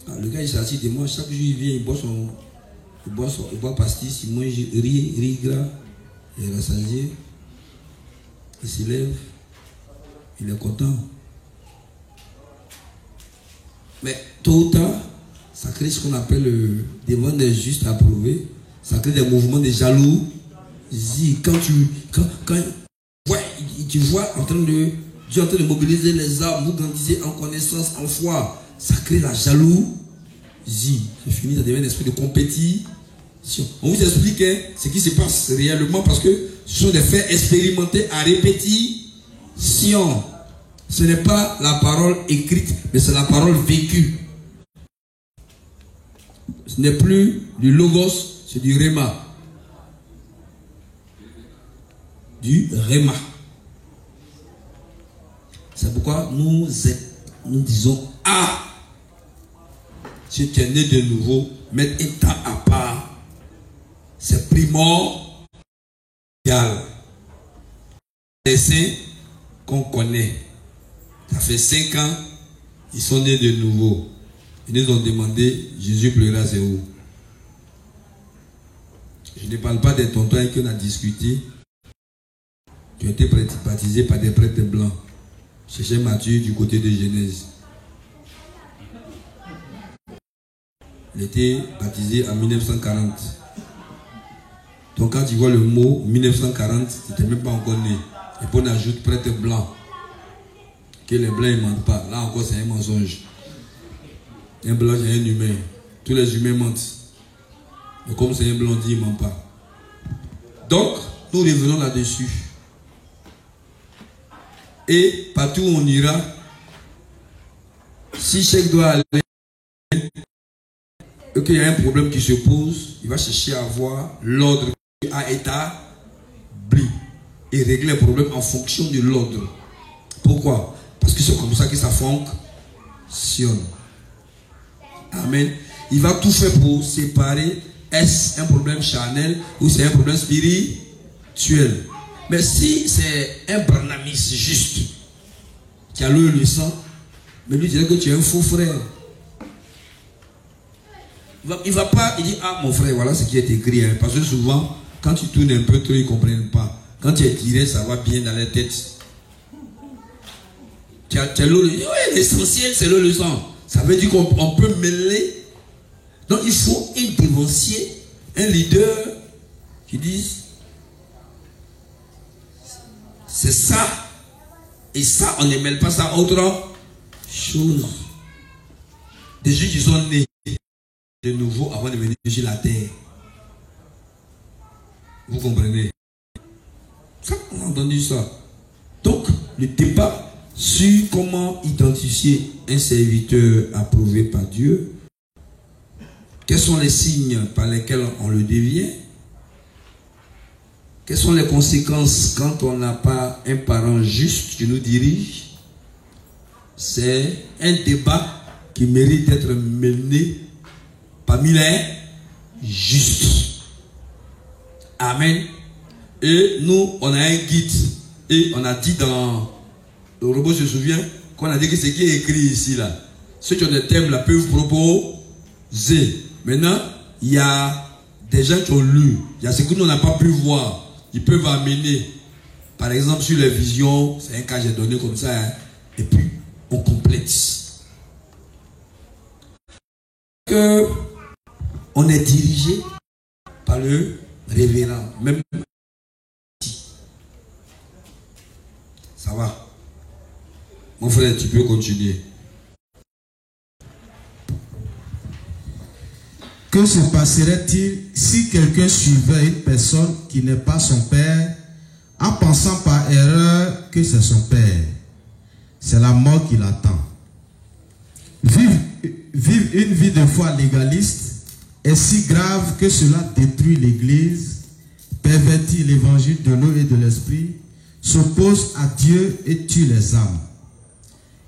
Ah, le gars, il s'assit de moi. Chaque jour, il vient, il boit pastis, il mange riz gras. Il est rassasié. Il se lève. Il est content. Mais tôt ou tard, ça crée ce qu'on appelle devant des justes approuvés. Ça crée des mouvements de jalousie. Quand tu vois Dieu en train de mobiliser les âmes, vous grandissez en connaissance, en foi, ça crée la jalousie. c'est fini, ça devient un esprit de compétition. On vous explique ce qui se passe réellement parce que ce sont des faits expérimentés à répétition. Ce n'est pas la parole écrite, mais c'est la parole vécue. Ce n'est plus du logos, c'est du réma. Du réma. C'est pourquoi nous disons si tu es né de nouveau, mettre un temps à part. C'est primordial. Les saints qu'on connaît, ça fait 5 ans, ils sont nés de nouveau. Ils nous ont demandé, Jésus pleura, c'est où? Je ne parle pas des tontons avec qui on a discuté, qui ont été baptisés par des prêtres blancs. Cherchez Matthieu du côté de Genèse. Il était baptisé en 1940. Donc quand tu vois le mot 1940, tu n'étais même pas encore né. Et puis on ajoute prêtre blanc. Que les blancs ne mentent pas. Là encore c'est un mensonge. Un blanc c'est un humain. Tous les humains mentent. Mais comme c'est un blanc, dit il ne ment pas. Donc nous revenons là-dessus. Et partout où on ira, si chacun doit aller, et qu'il y a un problème qui se pose, il va chercher à voir l'ordre qui a établi et régler le problème en fonction de l'ordre. Pourquoi? Parce que c'est comme ça que ça fonctionne. Amen. Il va tout faire pour séparer, est-ce un problème charnel ou c'est un problème spirituel. Mais si c'est un branamiste juste, qui a loué le sang, mais lui dirait que tu es un faux frère. Il va pas, il dit, mon frère, voilà ce qui est écrit. Hein. Parce que souvent, quand tu tournes un peu trop, ils ne comprennent pas. Quand tu es tiré, ça va bien dans la tête. Tu as l'eau, oui, l'essentiel, c'est le sang. Ça veut dire qu'on peut mêler. Donc, il faut un dévancier, un leader qui dise, c'est ça. Et ça, on ne mêle pas ça à autre chose. Des gens qui sont nés de nouveau avant de venir sur la terre. Vous comprenez? Ça, on a entendu ça. Donc, le débat sur comment identifier un serviteur approuvé par Dieu, quels sont les signes par lesquels on le devient, quelles sont les conséquences quand on n'a pas un parent juste qui nous dirige, c'est un débat qui mérite d'être mené parmi les justes. Amen. Et nous, on a un guide. Et on a dit dans... Le robot se souvient qu'on a dit que ce qui est écrit ici, là. Ceux qui ont des thèmes là peuvent proposer. Maintenant, il y a des gens qui ont lu. Il y a ce que nous n'avons pas pu voir. Ils peuvent amener. Par exemple, sur les visions, c'est un cas que j'ai donné comme ça. Hein, et puis, on complète. Que on est dirigé par le révérend. Même ça va. Mon frère, tu peux continuer. Que se passerait-il si quelqu'un suivait une personne qui n'est pas son père en pensant par erreur que c'est son père? C'est la mort qui l'attend. Vivre une vie de foi légaliste est si grave que cela détruit l'Église, pervertit l'évangile de l'eau et de l'esprit, s'oppose à Dieu et tue les âmes.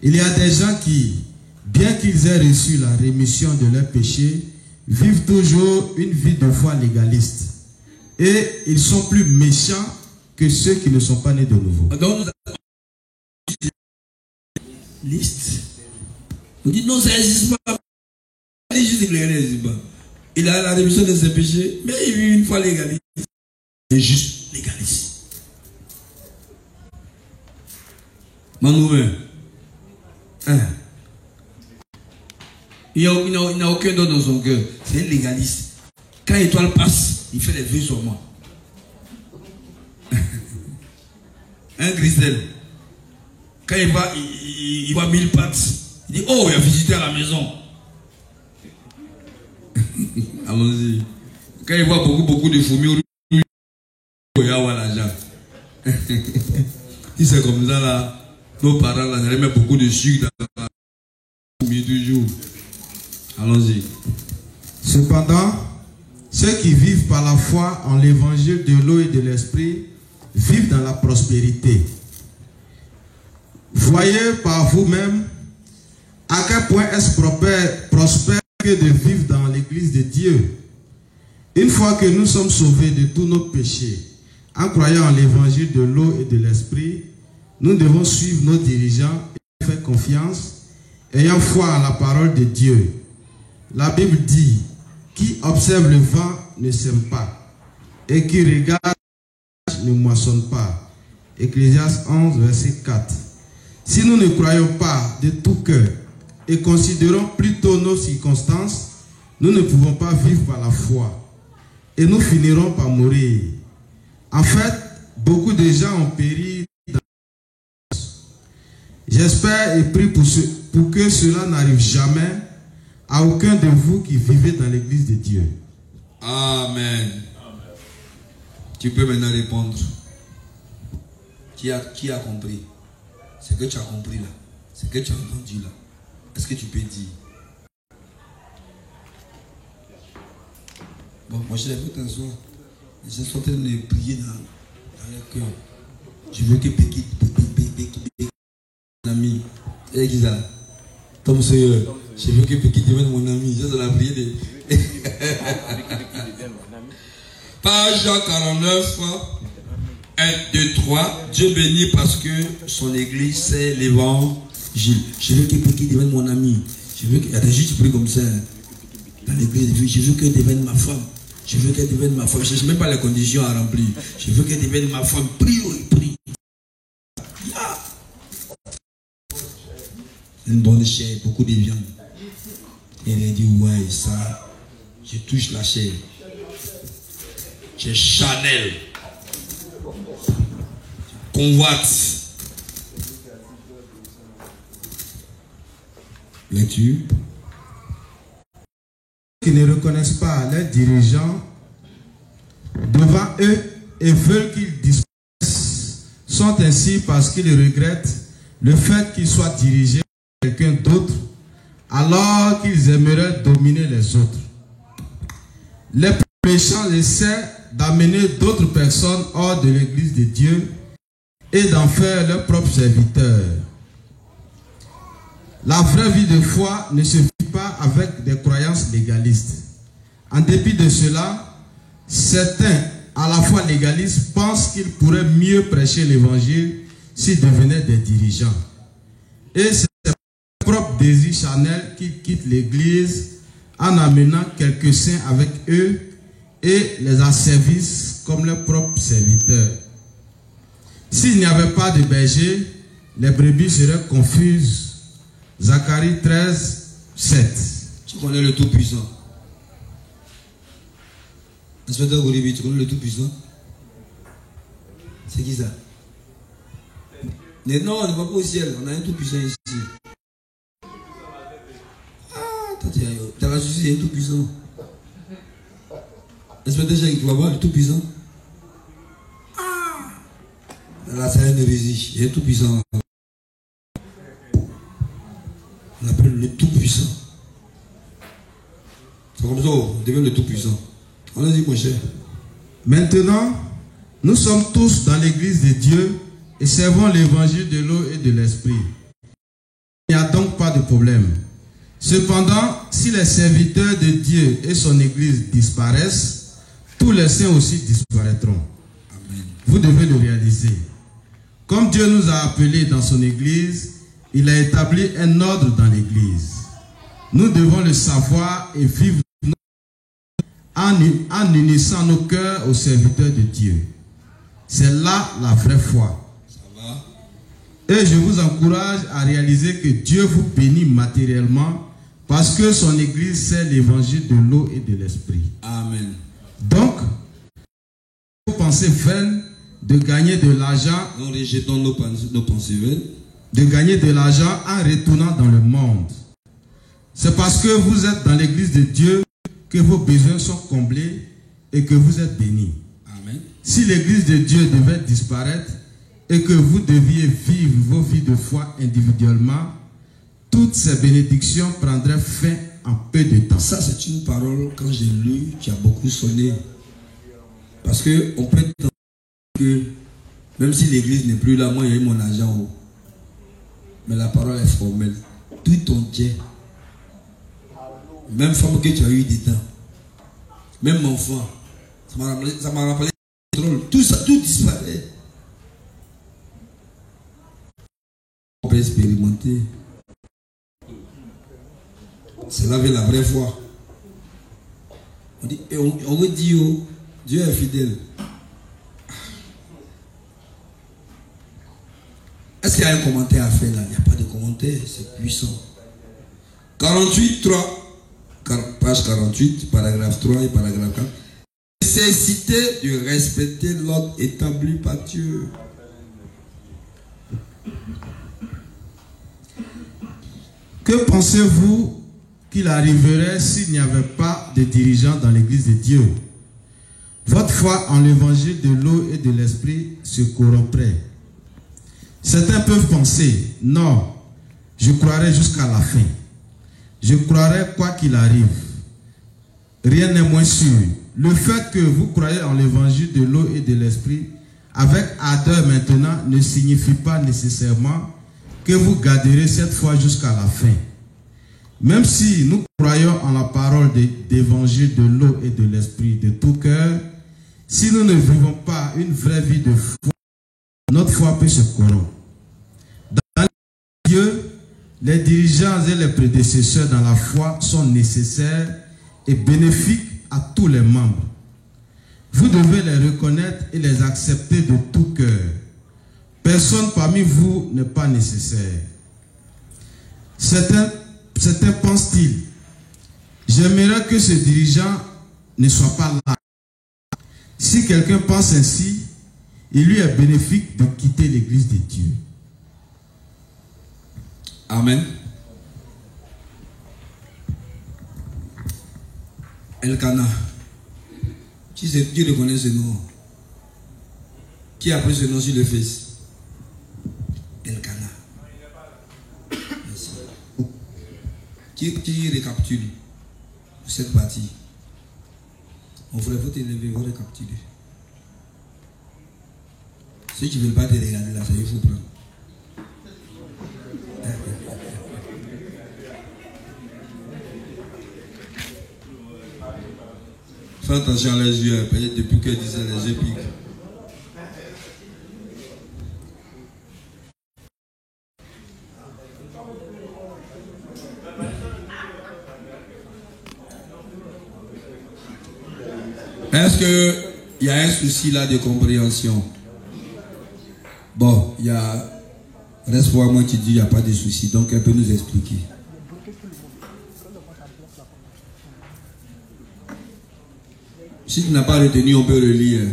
Il y a des gens qui, bien qu'ils aient reçu la rémission de leurs péchés, vivent toujours une vie de foi légaliste. Et ils sont plus méchants que ceux qui ne sont pas nés de nouveau. Donc, liste. Vous dites non, ça n'existe pas. Il a la rémission de ses péchés, mais il vit une foi légaliste. C'est juste légaliste. Manoué. Il n'a aucun don dans son cœur. C'est un légaliste. Quand l'étoile passe, il fait les vœux sur moi. Un Grisel. Quand il voit 1000 pattes, il dit, oh, il a visité à la maison. Allons-y. Quand il voit beaucoup de fourmis, il va avoir l'argent. Si c'est comme ça, là, nos parents, là, ils mettent beaucoup de sucre dans la fourmi toujours. Allons-y. Cependant, ceux qui vivent par la foi en l'évangile de l'eau et de l'esprit vivent dans la prospérité. Voyez par vous-même à quel point est-ce prospère que de vivre dans l'église de Dieu. Une fois que nous sommes sauvés de tous nos péchés, en croyant en l'évangile de l'eau et de l'esprit, nous devons suivre nos dirigeants et faire confiance, ayant foi en la parole de Dieu. La Bible dit, qui observe le vent ne sème pas, et qui regarde ne moissonne pas. Ecclésiaste 11, verset 4. Si nous ne croyons pas de tout cœur et considérons plutôt nos circonstances, nous ne pouvons pas vivre par la foi et nous finirons par mourir. En fait, beaucoup de gens ont péri dans la chose. J'espère et prie pour que cela n'arrive jamais à aucun de vous qui vivez dans l'église de Dieu. Amen. Tu peux maintenant répondre. Qui a compris? Ce que tu as compris là, ce que tu as entendu là, est-ce que tu peux dire? Bon, moi je l'ai fait un soir. Je suis en train de prier dans le cœur. Je veux que Péki, mon ami, et qui ça? Tom Sawyer, je veux que Péki devienne mon ami. Ça, c'est la prière de. Page 49. 1, 2, 3, Dieu bénit parce que son église c'est l'évangile. Je veux que Péki devienne mon ami. Je veux que. Attends, juste prie comme ça. Dans l'église, je veux qu'elle devienne ma femme. Je veux qu'elle devienne ma femme. Je ne sais même pas les conditions à remplir. Je veux qu'elle devienne ma femme. Prie, oui, prie. Yeah. Une bonne chair, beaucoup de viande. Et elle a dit, ouais, ça, je touche la chair. J'ai Chanel. Convoite. Lecture. Qui ne reconnaissent pas leurs dirigeants devant eux et veulent qu'ils disparaissent sont ainsi parce qu'ils regrettent le fait qu'ils soient dirigés par quelqu'un d'autre alors qu'ils aimeraient dominer les autres. Les méchants essaient d'amener d'autres personnes hors de l'église de Dieu et d'en faire leurs propres serviteurs. La vraie vie de foi ne se vit pas avec des croyances légalistes. En dépit de cela, certains, à la fois légalistes, pensent qu'ils pourraient mieux prêcher l'évangile s'ils devenaient des dirigeants. Et c'est leur propre désir charnel qu'ils quittent l'église en amenant quelques saints avec eux et les asservissent comme leurs propres serviteurs. S'il n'y avait pas de berger, les brebis seraient confuses. Zacharie 13, 7. Tu connais le Tout-Puissant. Inspecteur Golibi, tu connais le Tout-Puissant? C'est qui ça? Mais non, on ne va pas au ciel. On a un Tout-Puissant ici. Ah, dans la justice, il y a un Tout-Puissant. Inspecteur Jacques, tu vas voir le Tout-Puissant? Ah! Dans la salle de résiste, il y a un Tout-Puissant. On appelle le Tout-Puissant. C'est comme ça, on devient le Tout-Puissant. On a dit, mon cher. Maintenant, nous sommes tous dans l'église de Dieu et servons l'évangile de l'eau et de l'esprit. Il n'y a donc pas de problème. Cependant, si les serviteurs de Dieu et son église disparaissent, tous les saints aussi disparaîtront. Amen. Vous devez le réaliser. Comme Dieu nous a appelés dans son église, il a établi un ordre dans l'église. Nous devons le savoir et vivre en unissant nos cœurs aux serviteurs de Dieu. C'est là la vraie foi. Ça va? Et je vous encourage à réaliser que Dieu vous bénit matériellement parce que son église c'est l'évangile de l'eau et de l'esprit. Amen. Donc, vos pensées vaines de gagner de l'argent. Nous rejetons nos pensées vaines. De gagner de l'argent en retournant dans le monde. C'est parce que vous êtes dans l'église de Dieu que vos besoins sont comblés et que vous êtes bénis. Amen. Si l'église de Dieu devait disparaître et que vous deviez vivre vos vies de foi individuellement, toutes ces bénédictions prendraient fin en peu de temps. Ça, c'est une parole, quand j'ai lu, qui a beaucoup sonné. Parce qu'on peut dire que même si l'église n'est plus là, moi, il y a eu mon argent. Mais la parole est formelle. Tout ton bien, même femme que tu as eu dedans, même enfant, ça m'a rappelé tout ça, tout disparaît. On peut expérimenter. C'est là la vraie foi. On veut dire, oh, Dieu est fidèle. Est-ce qu'il y a un commentaire à faire là? Il n'y a pas de commentaire, c'est puissant. 48, 3, page 48, paragraphe 3 et paragraphe 4. Nécessité de respecter l'ordre établi par Dieu. Que pensez-vous qu'il arriverait s'il n'y avait pas de dirigeants dans l'église de Dieu? Votre foi en l'évangile de l'eau et de l'esprit se corromprait. Certains peuvent penser, non, je croirai jusqu'à la fin. Je croirai quoi qu'il arrive. Rien n'est moins sûr. Le fait que vous croyez en l'évangile de l'eau et de l'esprit avec ardeur maintenant ne signifie pas nécessairement que vous garderez cette foi jusqu'à la fin. Même si nous croyons en la parole d'évangile de l'eau et de l'esprit de tout cœur, si nous ne vivons pas une vraie vie de foi, notre foi peut se corrompre. Dans Dieu, les dirigeants et les prédécesseurs dans la foi sont nécessaires et bénéfiques à tous les membres. Vous devez les reconnaître et les accepter de tout cœur. Personne parmi vous n'est pas nécessaire. Certains pensent-ils, j'aimerais que ce dirigeant ne soit pas là. Si quelqu'un pense ainsi, il lui est bénéfique de quitter l'église de Dieu. Amen. Elkana. Qui reconnaît ce nom? Qui a pris ce nom sur le fils? Elkana. Merci. Qui récapitule cette partie? Mon frère, il faut t'élever, il faut récapituler. Ceux qui ne veulent pas te regarder là, ça il faut prendre. Fais attention à les yeux, peut-être depuis qu'elle disait les yeux piquent. Est-ce qu'il y a un souci là de compréhension? Bon, il y a... Reste pour moi qui dit il n'y a pas de souci, donc elle peut nous expliquer. Si tu n'as pas retenu, on peut le lire.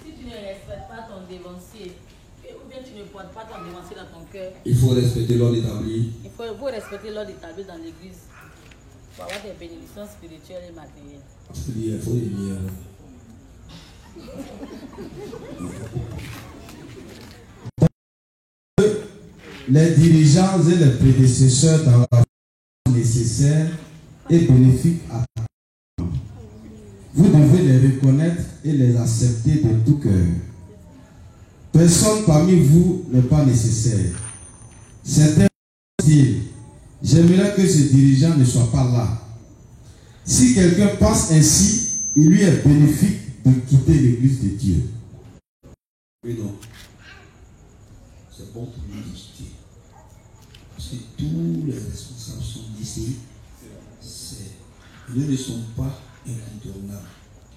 Si tu ne respectes pas ton dévancier, ou bien tu ne portes pas ton dévancier dans ton cœur, Il faut respecter l'ordre établi. il faut respecter l'ordre établi dans l'église pour avoir des bénédictions spirituelles et matérielles. Il faut le lire. Les dirigeants et les prédécesseurs dans la foi sont nécessaires et bénéfiques à tous. Vous devez les reconnaître et les accepter de tout cœur. Personne parmi vous n'est pas nécessaire. Certains disent, j'aimerais que ce dirigeant ne soit pas là. Si quelqu'un pense ainsi, il lui est bénéfique de quitter l'église de Dieu. Oui, non. C'est bon pour lui de quitter. Parce que tous les responsables sont ici. Nous ne sommes pas incontournables.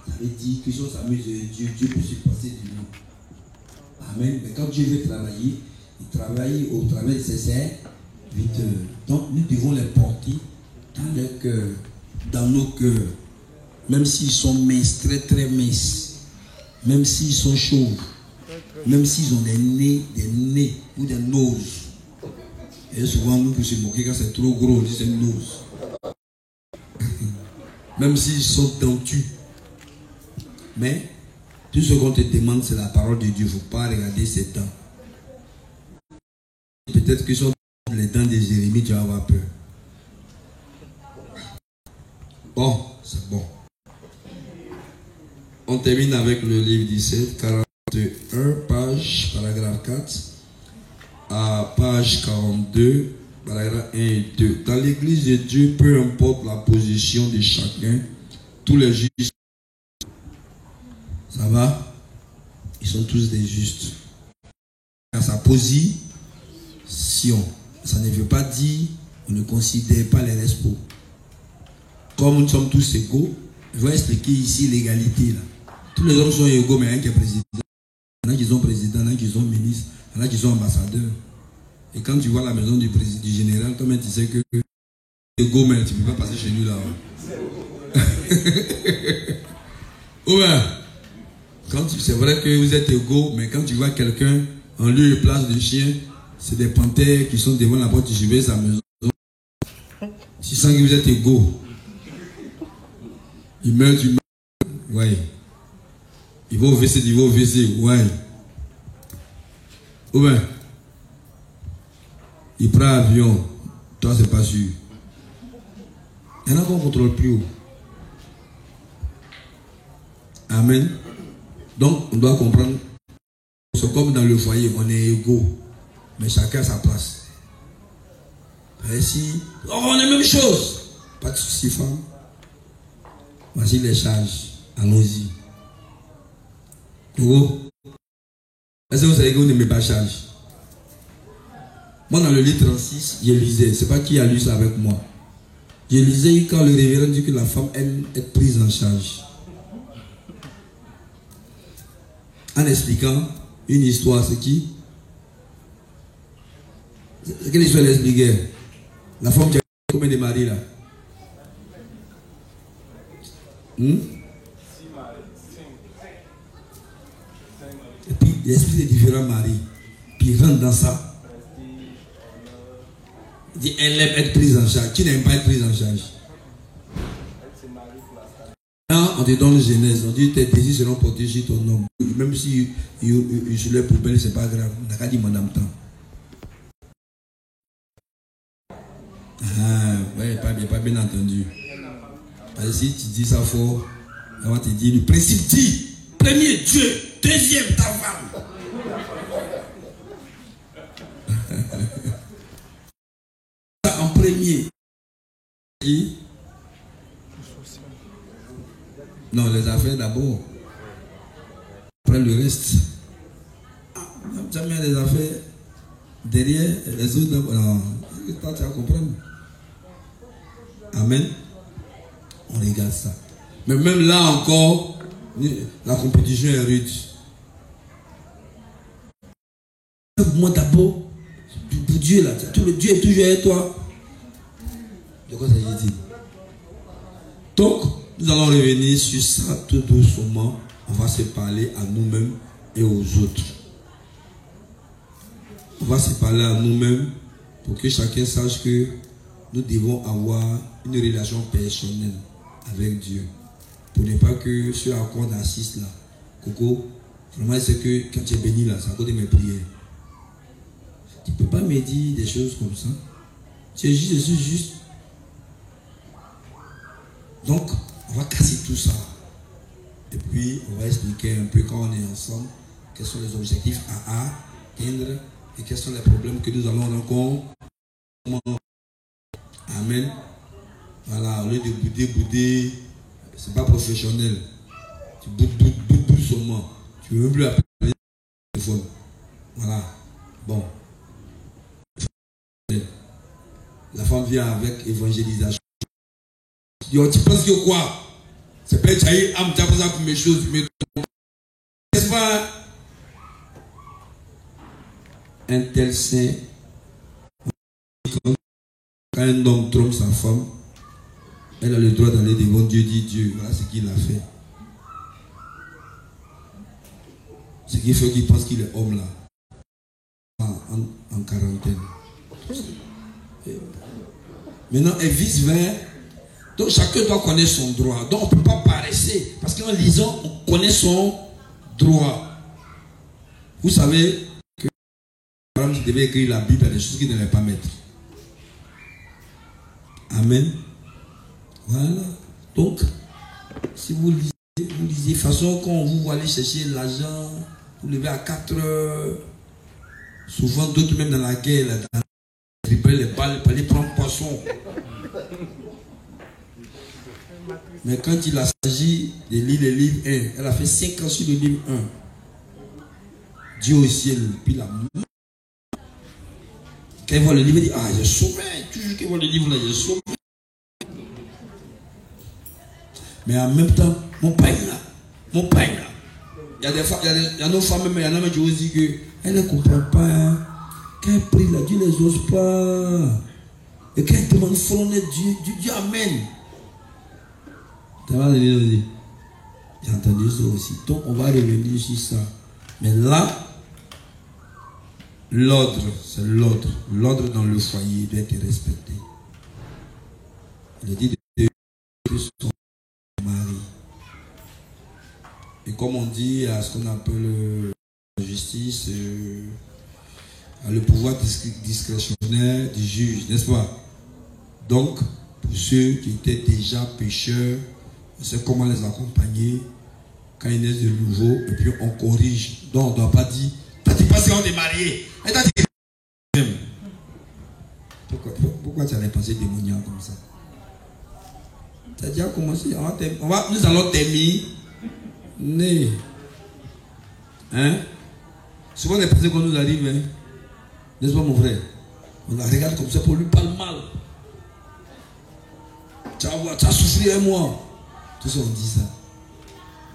Ça veut dire que si on s'amuse de Dieu, Dieu peut se passer de nous. Amen. Mais quand Dieu veut travailler, il travaille au travers de ses serviteurs. Donc nous devons les porter dans leur cœur, dans nos cœurs. Même s'ils sont minces, très très minces. Même s'ils sont chauves. Même s'ils ont des nez ou des noses. Et souvent, nous, pour se moquer, quand c'est trop gros, on dit c'est une nose. Même s'ils sont dentus. Mais, tout ce qu'on te demande, c'est la parole de Dieu. Il ne faut pas regarder ses dents. Peut-être que sont les dents de Jérémie, tu vas avoir peur. Bon, c'est bon. On termine avec le livre 17, 41, paragraphe 4, à page 42, paragraphe 1 et 2. Dans l'église de Dieu, peu importe la position de chacun, tous les justes, ça va? Ils sont tous des justes. À sa position, ça ne veut pas dire on ne considère pas les respos. Comme nous sommes tous égaux, je vais expliquer ici l'égalité là. Tous les hommes sont égaux, mais il y en a qui est président. Il y en a qui sont présidents, il y en a qui sont ministres, il y en a qui sont ambassadeurs. Et quand tu vois la maison du général, toi-même tu sais que égaux, mais tu ne peux pas passer chez lui là. Ouais. C'est vrai que vous êtes égaux, mais quand tu vois quelqu'un en lieu et place de chien, c'est des panthères qui sont devant la porte de chez sa maison. Tu sens que vous êtes égaux. Il meurt, tu meurs. Ouais. Il va au WC, il va au WC. Ouais. Ouais. Il prend l'avion. Toi, c'est pas sûr. Il y en a qu'on ne contrôle plus haut. Amen. Donc, on doit comprendre. C'est comme dans le foyer, on est égaux. Mais chacun a sa place. Et si on est la même chose. Pas de souci, femme. Voici les charges. Allons-y. Est-ce que vous savez que vous n'aimez pas charge? Moi, dans le livre 36, je lisais. C'est pas qui a lu ça avec moi. Je lisais quand le révérend dit que la femme aime être prise en charge. En expliquant une histoire, c'est qui? Quelle histoire elle expliquait? La femme qui a combien de maris là? Et puis il explique les différents maris. Puis il rentre dans ça. Il dit elle aime être prise en charge. Qui n'aime pas être prise en charge? Quand on te donne Genèse, on dit tes désirs seront portés sur ton homme. Même si sur les poubelles, c'est pas grave. On n'a qu'à dire madame temps. Ah, ouais, pas bien entendu. Parce que si tu dis ça fort, on va te dire le principe dit premier Dieu, deuxième ta femme. En premier. Non, les affaires d'abord. Après le reste. Jamais les affaires derrière les autres d'abord. Non, tu vas comprendre. Amen. On regarde ça. Mais même là encore, la compétition est rude. Moi d'abord, pour Dieu là, tout le Dieu est toujours avec toi. De quoi ça dit? Donc, nous allons revenir sur ça tout doucement. On va se parler à nous-mêmes et aux autres. On va se parler à nous-mêmes pour que chacun sache que nous devons avoir une relation personnelle avec Dieu. Pour ne pas que ce à quoi on assiste là, Coco, vraiment c'est que quand tu es béni là, c'est à cause de mes prières. Tu ne peux pas me dire des choses comme ça. Tu es juste, je suis juste. Donc, on va casser tout ça. Et puis, on va expliquer un peu quand on est ensemble, quels sont les objectifs à atteindre et quels sont les problèmes que nous allons rencontrer. Amen. Voilà, au lieu de bouder, c'est pas professionnel. Tu boudes seulement. Tu ne veux même plus appeler le téléphone. Voilà. Bon. La femme vient avec évangélisation. Yo, tu penses que quoi? C'est pas Tchaï, Amta pour mes choses, mais n'est-ce pas? Un tel saint, quand un homme trompe sa femme, elle a le droit d'aller devant Dieu, dire Dieu, voilà ce qu'il a fait. Ce qui fait qu'il pense qu'il est homme là, en quarantaine. Maintenant, elle vise vers. Donc, chacun doit connaître son droit. Donc, on ne peut pas paresser. Parce qu'en lisant, on connaît son droit. Vous savez que, par exemple, tu devais écrire la Bible, il y a des choses qu'il ne devait pas mettre. Amen. Voilà. Donc, si vous lisez, de toute façon, quand vous allez chercher l'argent, vous levez à 4 heures. Souvent, d'autres, même dans la guerre, tripler les balles pour aller prendre poisson. Mais quand il a s'agit de lire le livre 1, elle a fait 5 ans sur le livre 1. Dieu au ciel, puis la mort. Quand elle voit le livre, elle dit, ah, j'ai sauvé. Toujours qu'elle voit le livre là, j'ai sauvé. Mais en même temps, mon père là. Il y a des femmes, il y a nos femmes, mais il y en a qui osent dire qu'elle ne comprend pas. Hein. Quand elle prie là, Dieu ne les ose pas. Et quand elle demande front, Dieu amène. J'ai entendu ça aussi. Donc on va revenir sur ça. Mais là, l'ordre, c'est l'ordre. L'ordre dans le foyer doit être respecté. Il est dit de son mari. Et comme on dit à ce qu'on appelle la justice, à le pouvoir discrétionnaire du juge, n'est-ce pas? Donc, pour ceux qui étaient déjà pécheurs, on sait comment les accompagner quand ils naissent de nouveau, et puis on corrige. Donc, on ne doit pas dire, t'as dit pas si on est marié. Pourquoi tu as les pensées démoniaques comme ça? Tu as déjà commencé, nous allons terminer. Hein? Souvent les pensées qu'on nous arrivent, hein? N'est-ce pas mon frère? On la regarde comme ça pour lui parler mal. Tu as souffri un mois. Tout ça on dit ça.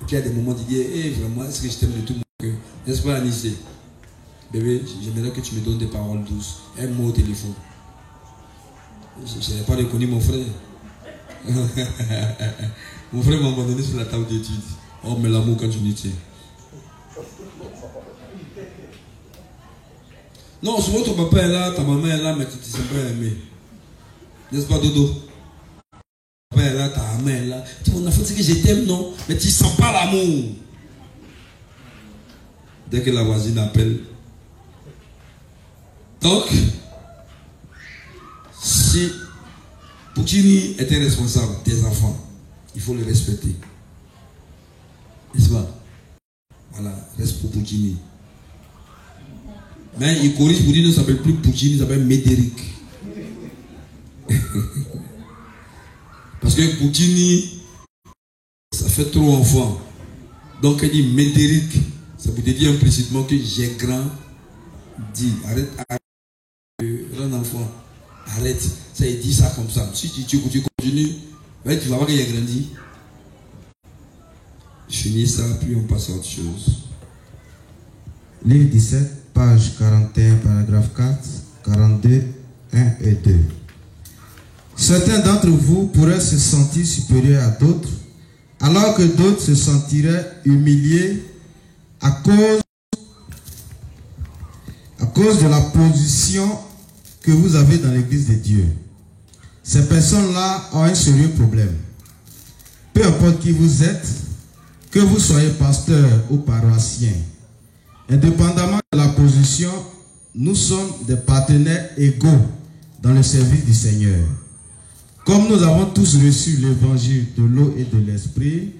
Et puis il y a des moments où tu dis, hey, vraiment, est-ce que je t'aime de tout mon cœur? N'est-ce pas Anissé? Bébé, j'aimerais que tu me donnes des paroles douces. Un mot au téléphone. Je n'ai pas reconnu mon frère. Mon frère m'a abandonné sur la table d'études. Oh, mais l'amour quand tu me tiens. Non, souvent ton papa est là, ta maman est là, mais tu ne sais pas aimer. N'est-ce pas, Dodo? Ton papa est là, ta maman est là. Tu dis, mon enfant, c'est que je t'aime, non? Mais tu ne sens pas l'amour. Dès que la voisine appelle. Donc, si Poutini était responsable des enfants, il faut le respecter. N'est-ce pas? Voilà, reste pour Poutini. Mais il corrige pour dire qu'il ne s'appelle plus Poutini, il s'appelle Médéric. Parce que Poutini, ça fait trop enfant. Donc il dit Médéric, ça veut dire implicitement que j'ai grand dit. Arrête, un enfant. Arrête. Ça, il dit ça comme ça. Si tu continues, tu vas voir qu'il a grandi. Je finis ça, puis on passe à autre chose. Livre 17, page 41, paragraphe 4, 42, 1 et 2. Certains d'entre vous pourraient se sentir supérieurs à d'autres, alors que d'autres se sentiraient humiliés à cause de la position que vous avez dans l'église de Dieu. Ces personnes-là ont un sérieux problème. Peu importe qui vous êtes, que vous soyez pasteur ou paroissien, indépendamment de la position, nous sommes des partenaires égaux dans le service du Seigneur. Comme nous avons tous reçu l'évangile de l'eau et de l'esprit,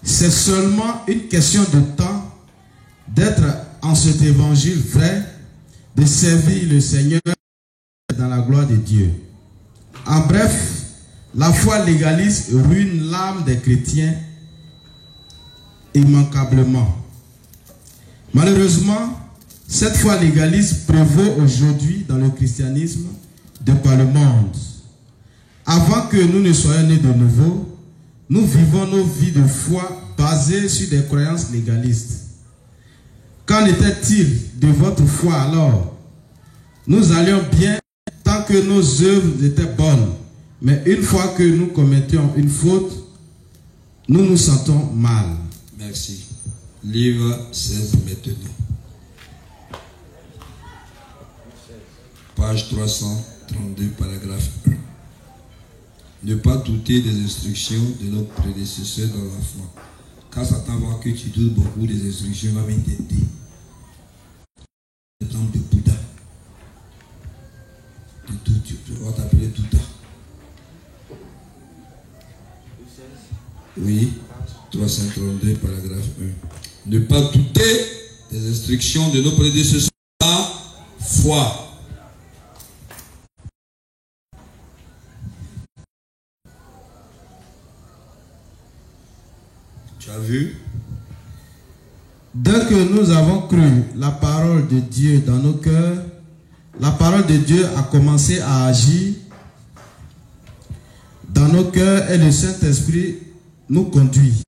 c'est seulement une question de temps d'être en cet évangile vrai, de servir le Seigneur dans la gloire de Dieu. En bref, la foi légaliste ruine l'âme des chrétiens immanquablement. Malheureusement, cette foi légaliste prévaut aujourd'hui dans le christianisme de par le monde. Avant que nous ne soyons nés de nouveau, nous vivons nos vies de foi basées sur des croyances légalistes. Qu'en était-il de votre foi alors? Nous allions bien tant que nos œuvres étaient bonnes, mais une fois que nous commettions une faute, nous nous sentons mal. Merci. Livre 16 maintenant. Page 332, paragraphe 1. Ne pas douter des instructions de nos prédécesseurs dans la foi. Quand Satan voit que tu doutes beaucoup des instructions, il va venir t'aider. L'exemple de Bouddha. De doute, on va t'appeler Bouddha. Oui, 332, paragraphe 1. Ne pas douter des instructions de nos prédécesseurs dans la foi. Tu as vu? Dès que nous avons cru la parole de Dieu dans nos cœurs, la parole de Dieu a commencé à agir dans nos cœurs et le Saint-Esprit nous conduit.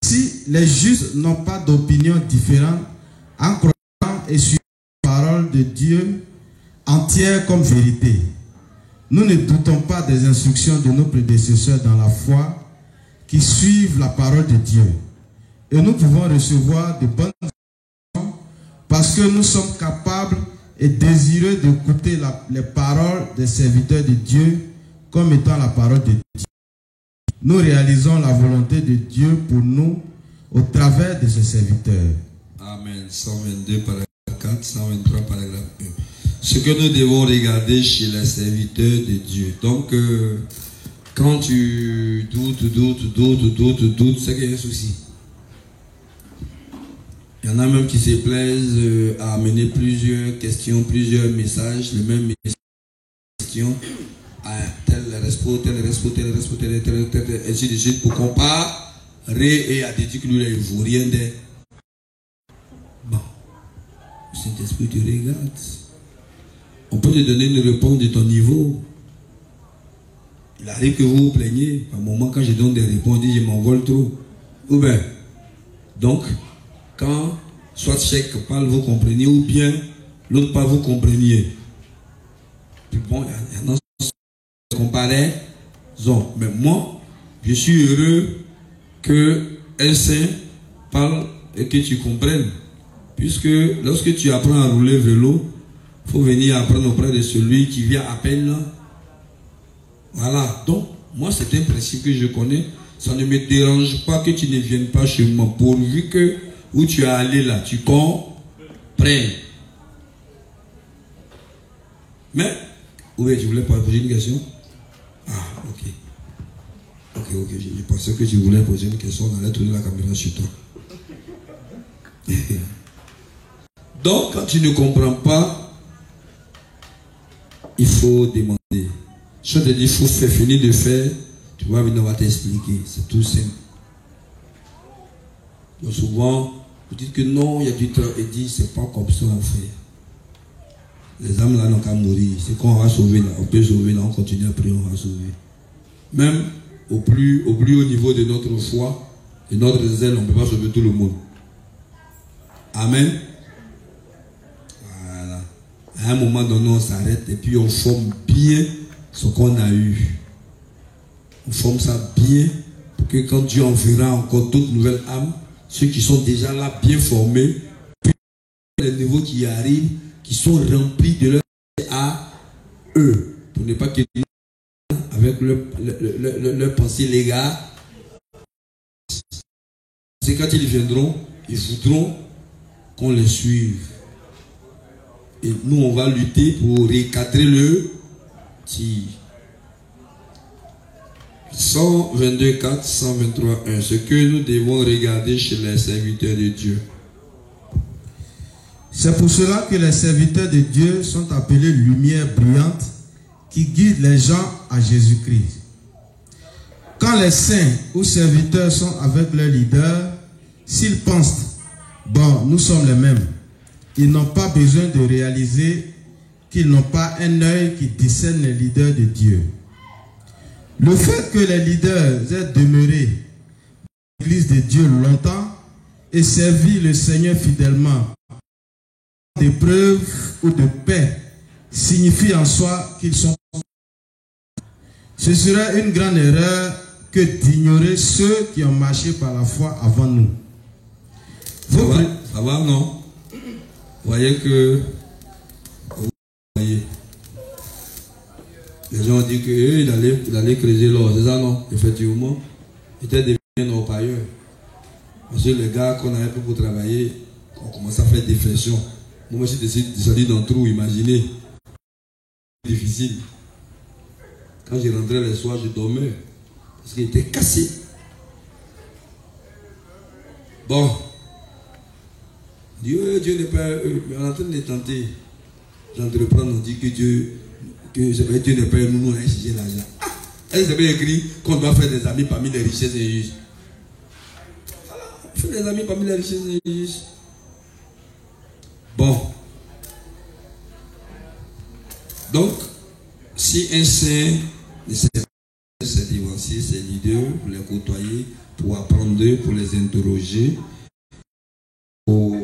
Si les justes n'ont pas d'opinion différente en croyant et suivant la parole de Dieu entière comme vérité, nous ne doutons pas des instructions de nos prédécesseurs dans la foi qui suivent la parole de Dieu. Et nous pouvons recevoir de bonnes instructions parce que nous sommes capables et désireux d'écouter les paroles des serviteurs de Dieu comme étant la parole de Dieu. Nous réalisons la volonté de Dieu pour nous au travers de ses serviteurs. Amen. 122 paragraphe 4, 123 paragraphe 1. Ce que nous devons regarder chez les serviteurs de Dieu. Donc, quand tu doutes, c'est qu'il y a un souci. Il y en a même qui se plaisent à amener plusieurs questions, plusieurs messages, les mêmes questions, à tel respo, ainsi de suite, pour comparer et à dire que lui, il ne vaut rien d'être. Bon, le Saint-Esprit te regarde. On peut te donner une réponse de ton niveau. Il arrive que vous vous plaignez. À un moment, quand je donne des réponses, je dis je m'envole trop. Ou bien, donc, quand soit chèque parle, vous compreniez, ou bien l'autre parle, vous compreniez. Puis bon, il y a une comparaison. Mais moi, je suis heureux que un saint parle et que tu comprennes. Puisque lorsque tu apprends à rouler vélo, il faut venir apprendre auprès de celui qui vient à peine là. Voilà. Donc, moi, c'est un principe que je connais. Ça ne me dérange pas que tu ne viennes pas chez moi, pourvu que où tu es allé là, tu comprennes. Mais, oui, tu voulais pas poser une question? Ah, ok. Ok. Je pensais que tu voulais poser une question, on allait tourner la caméra sur toi. Donc, quand tu ne comprends pas, il faut demander. Je te dis, il faut faire finir de faire, tu vas venir, on va t'expliquer. C'est tout simple. Donc souvent, vous dites que non, il y a du temps, et dit, c'est pas comme ça on fait. Les âmes là n'ont qu'à mourir. C'est qu'on va sauver là, on peut sauver là, on continue à prier, on va sauver. Même au plus haut niveau de notre foi, de notre zèle, on ne peut pas sauver tout le monde. Amen. Voilà. À un moment donné, on s'arrête et puis on forme bien ce qu'on a eu. On forme ça bien pour que quand Dieu enverra encore d'autres nouvelles âmes, ceux qui sont déjà là bien formés, puis les niveaux qui arrivent, qui sont remplis de leur à eux, pour ne pas qu'ils avec leur pensée légale. C'est quand ils viendront, ils voudront qu'on les suive. Et nous, on va lutter pour recadrer le tir. 122.4, 123.1. Ce que nous devons regarder chez les serviteurs de Dieu. C'est pour cela que les serviteurs de Dieu sont appelés lumière brillante qui guide les gens à Jésus-Christ. Quand les saints ou serviteurs sont avec leur leader, s'ils pensent, bon, nous sommes les mêmes, ils n'ont pas besoin de réaliser qu'ils n'ont pas un œil qui discerne les leaders de Dieu. Le fait que les leaders aient demeuré dans l'église de Dieu longtemps et servi le Seigneur fidèlement d'épreuves ou de paix signifie en soi qu'ils sont. Ce serait une grande erreur que d'ignorer ceux qui ont marché par la foi avant nous. Ça va, non? Vous voyez que Les gens ont dit qu'il allait creuser l'or, c'est ça non? Effectivement, il était devenu un orpailleur. Parce que les gars qu'on avait pris pour travailler, on commençait à faire des flexions. Moi, je suis descendu dans le trou, imaginez. Difficile. Quand je rentrais le soir, je dormais. Parce qu'il était cassé. Bon. Dieu n'est pas. Mais on est en train de tenter d'entreprendre. On dit que Dieu n'est pas nous, on a exigé l'argent. Ah! Est-ce que c'est bien écrit qu'on doit faire des amis parmi les richesses injustes? Voilà. Faire des amis parmi les richesses injustes. Bon. Donc, si un saint ne sait pas se divorcer, ses leaders, pour les côtoyer, pour apprendre d'eux, pour les interroger, pour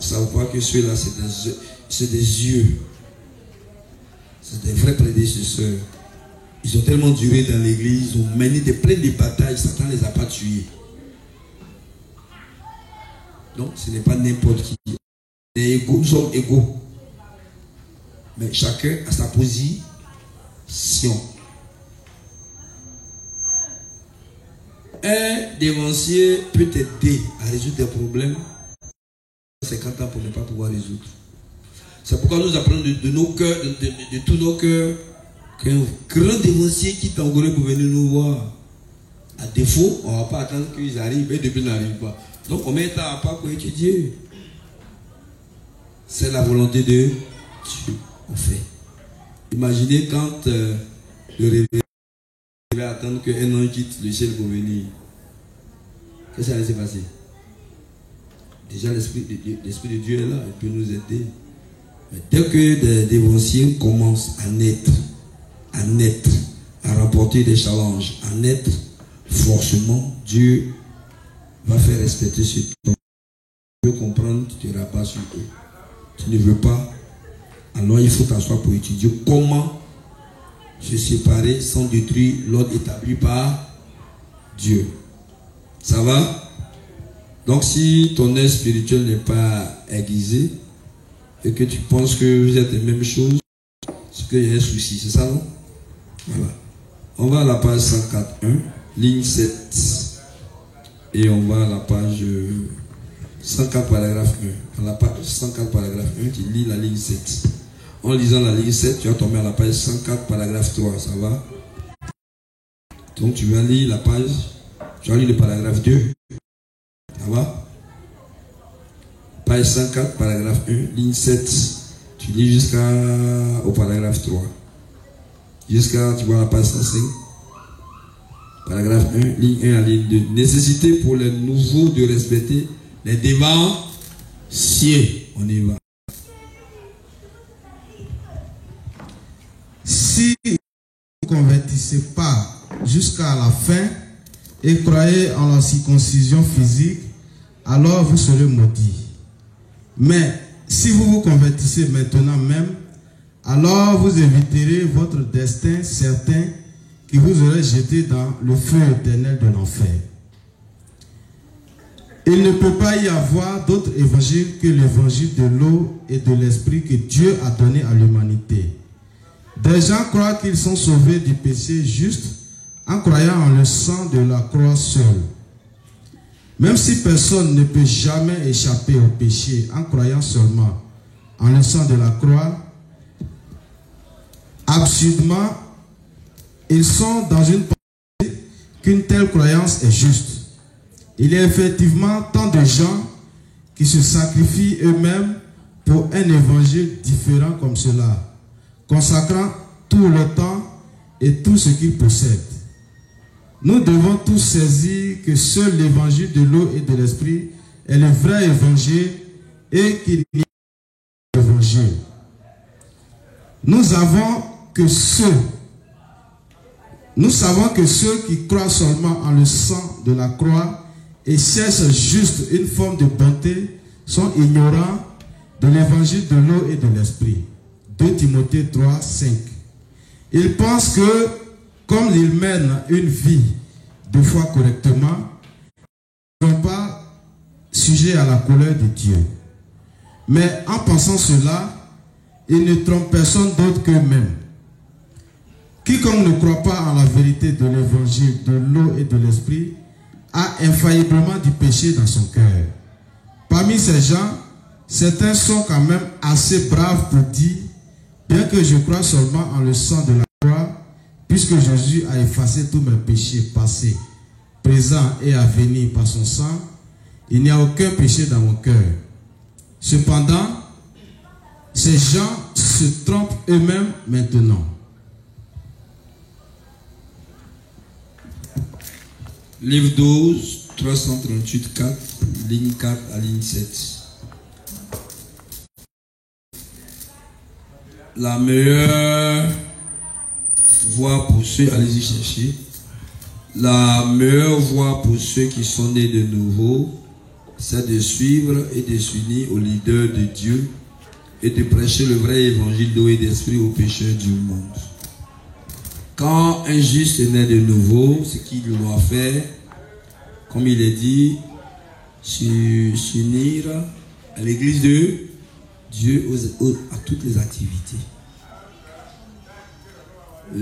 savoir que ceux-là, c'est des yeux. C'est des vrais prédécesseurs. Ils ont tellement duré dans l'église, ils ont mené plein de batailles, Satan ne les a pas tués. Donc, ce n'est pas n'importe qui. Nous sommes égaux. Mais chacun a sa position. Un dévancier peut t'aider à résoudre des problèmes 50 ans pour ne pas pouvoir résoudre. C'est pourquoi nous apprenons de nos cœurs, de tous nos cœurs, qu'un grand dévancier qui t'encourage pour venir nous voir. À défaut, on ne va pas attendre qu'ils arrivent et depuis ils n'arrivent pas. Donc on met un temps à part pour étudier. C'est la volonté de Dieu. On fait. Imaginez quand le réveil va attendre qu'un ange quitte le ciel pour venir. Qu'est-ce qui allait se passer? Déjà l'Esprit de Dieu est là, il peut nous aider. Mais dès que des dévanciers commencent à naître, à remporter des challenges, à naître, forcément, Dieu va faire respecter ce temps. Tu veux comprendre, tu te rabats sur eux. Tu ne veux pas, alors il faut t'asseoir pour étudier comment se séparer sans détruire l'ordre établi par Dieu. Ça va? Donc si ton œil spirituel n'est pas aiguisé et que tu penses que vous êtes les mêmes choses, c'est qu'il y a un souci, c'est ça non? Voilà. On va à la page 104.1, ligne 7. Et on va à la page 104 paragraphe 1. À la page 104 paragraphe 1, tu lis la ligne 7. En lisant la ligne 7, tu vas tomber à la page 104 paragraphe 3, ça va? Donc tu vas lire la page, tu vas lire le paragraphe 2. Ça va? Page 104 paragraphe 1, ligne 7. Tu lis jusqu'au paragraphe 3. Jusqu'à, tu vois la page 105. Paragraphe 1, ligne 1 à ligne 2. Nécessité pour les nouveaux de respecter les dévanciers. On y va. Si vous ne convertissez pas jusqu'à la fin et croyez en la circoncision physique, alors vous serez maudits. Mais si vous vous convertissez maintenant même, alors vous éviterez votre destin certain qui vous aurait jeté dans le feu éternel de l'enfer. Il ne peut pas y avoir d'autre évangile que l'évangile de l'eau et de l'esprit que Dieu a donné à l'humanité. Des gens croient qu'ils sont sauvés du péché juste en croyant en le sang de la croix seule. Même si personne ne peut jamais échapper au péché en croyant seulement en le sang de la croix, absurdement, ils sont dans une pensée qu'une telle croyance est juste. Il y a effectivement tant de gens qui se sacrifient eux-mêmes pour un évangile différent comme cela, consacrant tout le temps et tout ce qu'ils possèdent. Nous devons tous saisir que seul l'évangile de l'eau et de l'esprit est le vrai évangile et qu'il n'y a pas d'évangile. Nous savons que ceux qui croient seulement en le sang de la croix et cherchent juste une forme de bonté sont ignorants de l'évangile de l'eau et de l'esprit. 2 Timothée 3, 5. Ils pensent que, comme ils mènent une vie de foi correctement, ils ne sont pas sujets à la colère de Dieu. Mais en pensant cela, Ils ne trompent personne d'autre qu'eux-mêmes. Quiconque ne croit pas en la vérité de l'évangile de l'eau et de l'esprit a infailliblement du péché dans son cœur. Parmi ces gens, certains sont quand même assez braves pour dire, bien que je crois seulement en le sang de la croix, puisque Jésus a effacé tous mes péchés passés, présents et à venir par son sang, il n'y a aucun péché dans mon cœur. Cependant, ces gens se trompent eux-mêmes maintenant. Livre 12, 338, 4, ligne 4 à ligne 7. La meilleure voie pour ceux, allez-y chercher. La meilleure voie pour ceux qui sont nés de nouveau, c'est de suivre et de s'unir au leader de Dieu et de prêcher le vrai évangile d'eau et d'esprit aux pécheurs du monde. Quand un juste est né de nouveau, ce qu'il doit faire, comme il est dit, s'unir à l'église de Dieu à toutes les activités. On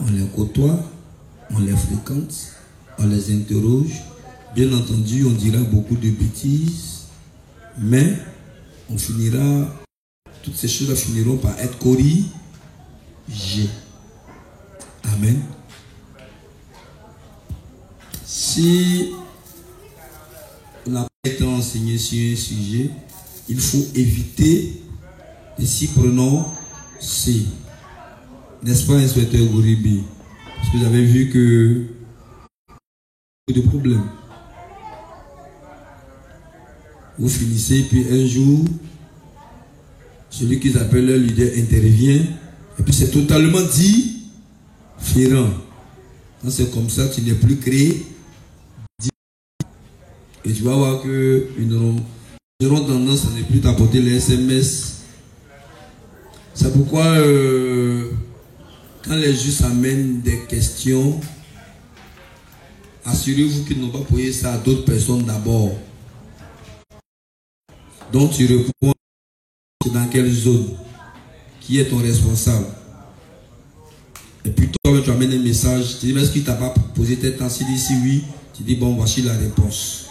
les côtoie, on les fréquente, on les interroge. Bien entendu, on dira beaucoup de bêtises, mais on finira, toutes ces choses finiront par être corrigées. Amen. Si on n'a pas été enseigné sur un sujet, il faut éviter de s'y prononcer. N'est-ce pas, inspecteur Gouribi? Parce que vous avez vu que il y a des problèmes. Vous finissez, puis un jour, celui qu'ils appellent le leader intervient, et puis c'est totalement différent. Quand c'est comme ça, tu n'es plus créé. Et tu vas voir qu'ils auront tendance à ne plus t'apporter les SMS. C'est pourquoi quand les justes amènent des questions, assurez-vous qu'ils n'ont pas posé ça à d'autres personnes d'abord. Donc tu réponds dans quelle zone, qui est ton responsable. Et puis toi, tu amènes un message, tu dis, mais est-ce qu'il ne t'a pas posé telle temps? S'il dit si oui, tu dis, bon, voici la réponse.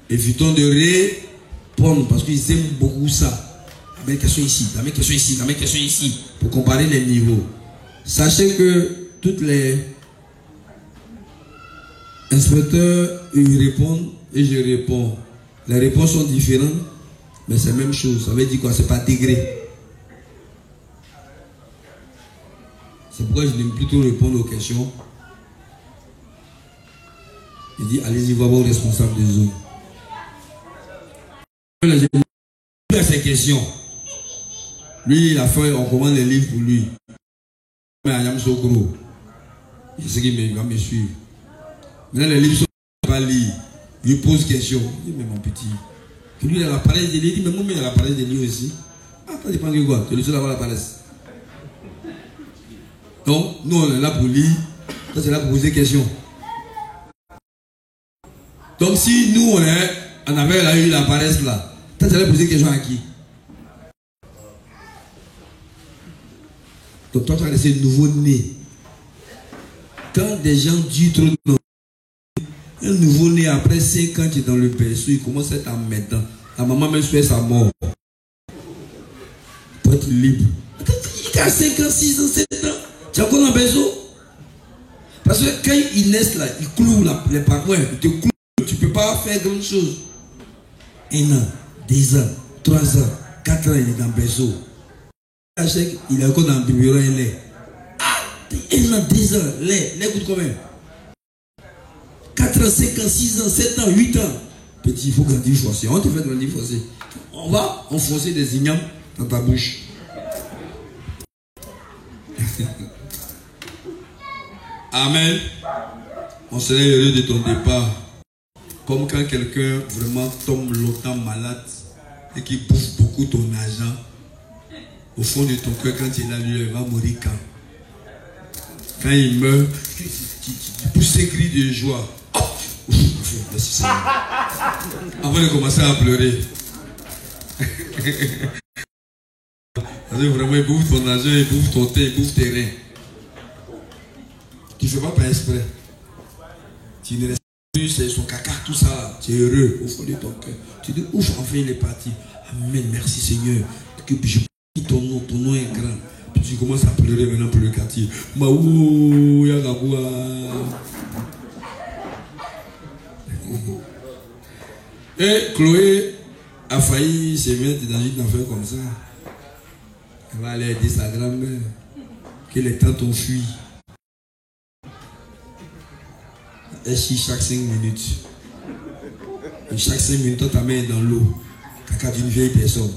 Évitons de répondre parce qu'ils aiment beaucoup ça. La même question ici, la même question ici, la même question ici, pour comparer les niveaux. Sachez que toutes les inspecteurs, ils répondent et je réponds. Les réponses sont différentes, mais c'est la même chose. Ça veut dire quoi? C'est pas degré. C'est pourquoi je n'aime plutôt répondre aux questions. Je dis, allez-y voir vos responsables des zones. Il a ses questions. Lui, il a fait, on commande les livres pour lui. Je sais qu'il va me suivre. Maintenant, les livres sont pas lire. Il lui pose question. Il dit, mais mon petit. Lui, il a la paresse de lire. Il dit, mais moi, il a la paresse de lire aussi. Ah, ça dépend de quoi. Tu es le seul à avoir la paresse. Donc, nous, on est là pour lire. Ça, c'est là pour poser des questions. Donc, si nous, on avait eu la paresse là, ça, c'est là pour poser des questions à qui? Donc, toi, tu as laissé nouveau-né. Quand des gens disent trop de un nouveau-né, après 5 ans, tu es dans le berceau, il commence à être emmerdant. La maman même souhaite sa mort. Pour être libre. Il a 5 ans, 6 ans, 7 ans. Tu as quoi dans le berceau? Parce que quand ils naissent là, ils clouent les parents, ils te clouent. Tu ne peux pas faire grand chose. 1 an, 2 ans, 3 ans, 4 ans, il est dans le berceau. Il est encore dans le biberon, il est. Ah, 1 an, 2 ans, lait coûte combien? 4 ans, 5 ans, 6 ans, 7 ans, 8 ans. Petit, il faut grandir forcé. On te fait grandir forcé. On va enfoncer des ignames dans ta bouche. Amen. On serait heureux de ton départ. Comme quand quelqu'un vraiment tombe longtemps malade et qui bouffe beaucoup ton argent. Au fond de ton cœur, quand il est là, lui, il va mourir quand? Quand il meurt, tu pousses un cri de joie. Oh! Avant de commencer à pleurer. Parce que vraiment, il bouffe ton argent, il bouffe ton thé, il bouffe tes reins. Tu ne fais pas par exprès. Tu ne restes plus, c'est son caca, tout ça. Tu es heureux au fond de ton cœur. Tu dis, ouf, enfin il est parti. Amen, merci Seigneur. Que je prie ton nom est grand. Puis tu commences à pleurer maintenant pour le quartier. Maou, Yagaboua. Et Chloé a failli se mettre dans une affaire comme ça. Elle va aller aider sa grand-mère. Que les temps ont fui. Elle chie chaque 5 minutes. Et chaque 5 minutes, ta main est dans l'eau. Caca d'une vieille personne.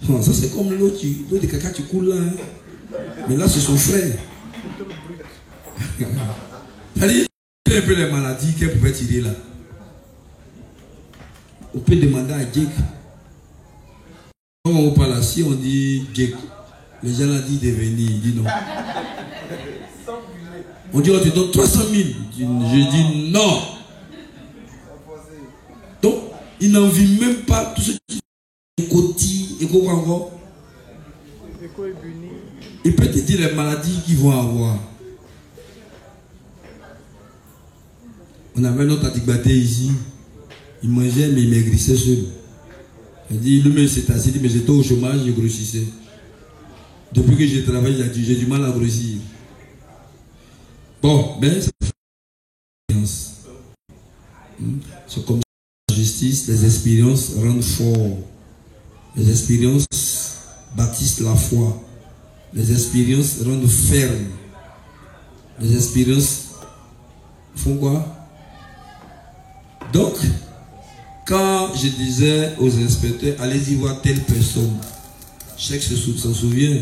Non, ça c'est comme l'eau de caca, tu coules là. Hein. Mais là, c'est son frère. C'est-à-dire, un peu les maladies qu'elle pouvait tirer là. On peut demander à Jake. Quand on parle là, si on dit Jake, les gens l'ont dit de venir, il dit non. On dit on te donne 300 000. Je dis non. Donc, il n'en vit même pas tout ce qui est côté et quoi encore. Il peut te dire les maladies qu'ils vont avoir. On avait notre adigbaté ici. Il mangeait mais il maigrissait seul. Il dit, lui-même s'est assis, mais j'étais au chômage, je grossissais. Depuis que je travaille, j'ai du mal à grossir. Bon, ben, c'est comme ça, la justice, les expériences rendent fort. Les expériences bâtissent la foi. Les expériences rendent ferme. Les expériences font quoi? Donc, quand je disais aux inspecteurs, allez-y voir telle personne, chacun s'en souvient,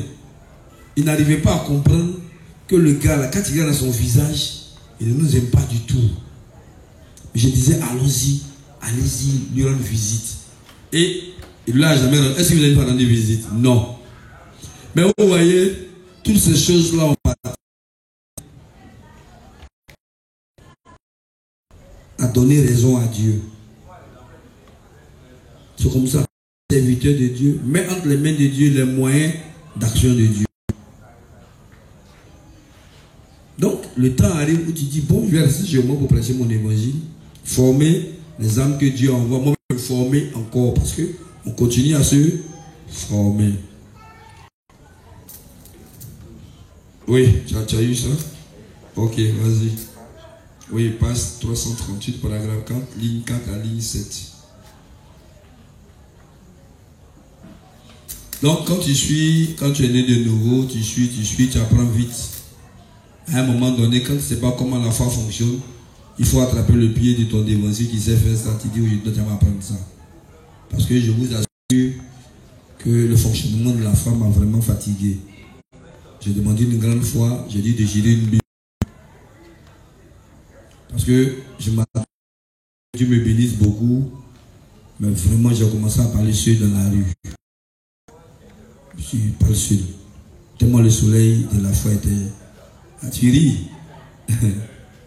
il n'arrivait pas à comprendre que le gars, là, quand il regarde dans son visage, il ne nous aime pas du tout. Je disais, allons-y, allez-y, lui rendre visite. Et il l'a jamais rendu. Est-ce que vous n'avez pas rendu visite? Non. Mais vous voyez, toutes ces choses-là, on va à donner raison à Dieu. C'est comme ça. Serviteur de Dieu, met entre les mains de Dieu les moyens d'action de Dieu. Donc, le temps arrive où tu dis, bon, je vais rester chez moi pour prêcher mon évangile, former les âmes que Dieu envoie, moi me former encore, parce que on continue à se former. Oui, tu as eu ça? Ok, vas-y. Oui, passe 338, paragraphe 4, ligne 4 à ligne 7. Donc, quand tu es né de nouveau, tu apprends vite. À un moment donné, quand tu ne sais pas comment la foi fonctionne, il faut attraper le pied de ton dévancier qui sait faire ça. Tu dis, aujourd'hui, tu vas apprendre ça. Parce que je vous assure que le fonctionnement de la foi m'a vraiment fatigué. J'ai demandé une grande fois, j'ai dit de gérer une Bible. Parce que je m'attends que Dieu me bénisse beaucoup, mais vraiment j'ai commencé à parler seul dans la rue. Je parle seul. Tellement le soleil de la foi était... Ah, tu ris.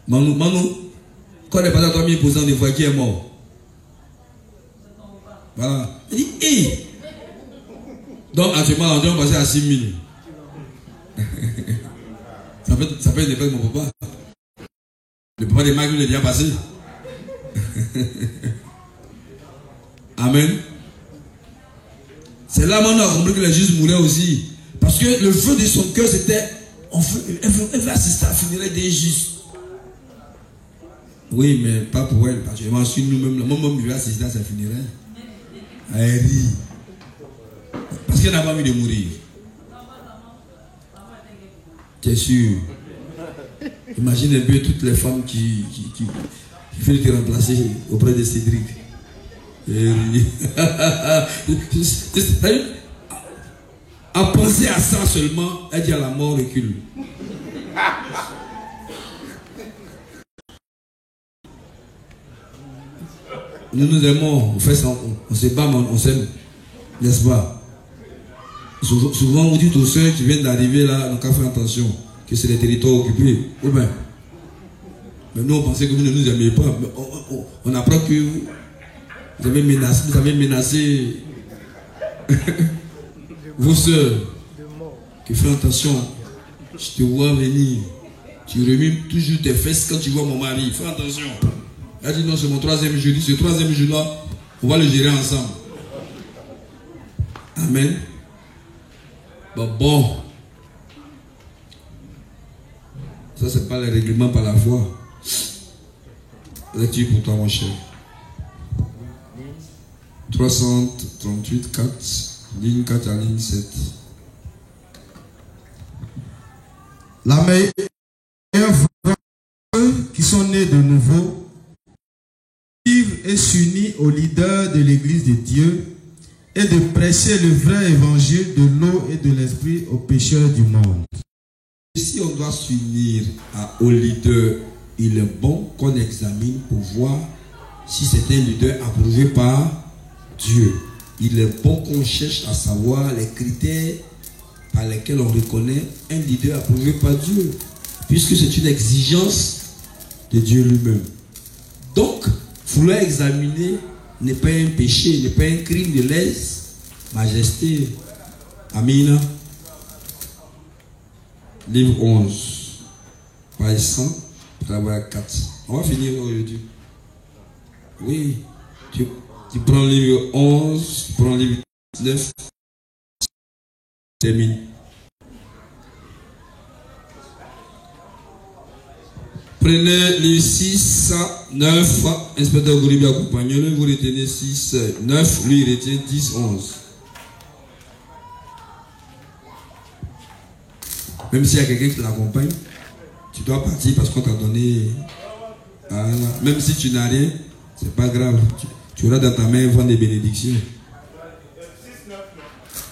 Manou, quand les parents ont mis 1000% de foi qui est mort. Voilà. Il dit, hé! Donc actuellement, on va passer à 6000. Ça peut être mon papa. Le papa de Mike, il est déjà passé. Amen. C'est là qu'on a compris que les justes mouraient aussi. Parce que le feu de son cœur, c'était, elle veut assister à la funérailles des justes. Oui, mais pas pour elle, particulièrement sur nous-mêmes. Moi-même, je vais assister à sa funéraille. Elle rit. Parce qu'elle n'a pas envie de mourir. Tu es sûr? Imagine un peu toutes les femmes qui veulent te remplacer auprès de Cédric. À penser à ça seulement, elle dit à la mort recule. Nous nous aimons, on fait ça, on se bat, on s'aime, n'est-ce pas? Souvent vous dites aux soeurs qui viennent d'arriver là, donc à faire attention, que c'est les territoires occupés. Ou bien, mais nous on pensait que vous ne nous aimiez pas. Mais on apprend que vous avez menacé Vos sœurs, qui font attention, je te vois venir. Tu remues toujours tes fesses quand tu vois mon mari. Fais attention. Elle dit non, c'est mon troisième jour. Ce troisième jour-là, on va le gérer ensemble. Amen. Bon. Ça, c'est pas le règlement par la foi. Lecture pour toi, mon cher. 338, 4, ligne 4 à ligne 7. La meilleure voie, ceux qui sont nés de nouveau, vivent et s'unissent aux leaders de l'Église de Dieu et de prêcher le vrai évangile de l'eau et de l'esprit aux pécheurs du monde. Si on doit s'unir aux leaders, il est bon qu'on examine pour voir si c'est un leader approuvé par Dieu. Il est bon qu'on cherche à savoir les critères par lesquels on reconnaît un leader approuvé par Dieu, puisque c'est une exigence de Dieu lui-même. Donc, vouloir examiner n'est pas un péché, n'est pas un crime de lèse-majesté. Amen. Livre 11, page 100, paragraphe 4. On va finir aujourd'hui. Oui, tu prends le livre 11, tu prends le livre 9, termine. Prenez les 6, 9, inspecteur Gouribi accompagnez-le, vous retenez 6, 9, lui il retient 10, 11. Même s'il y a quelqu'un qui l'accompagne, tu dois partir parce qu'on t'a donné. Même si tu n'as rien, c'est pas grave. Tu auras dans ta main un vent de bénédiction.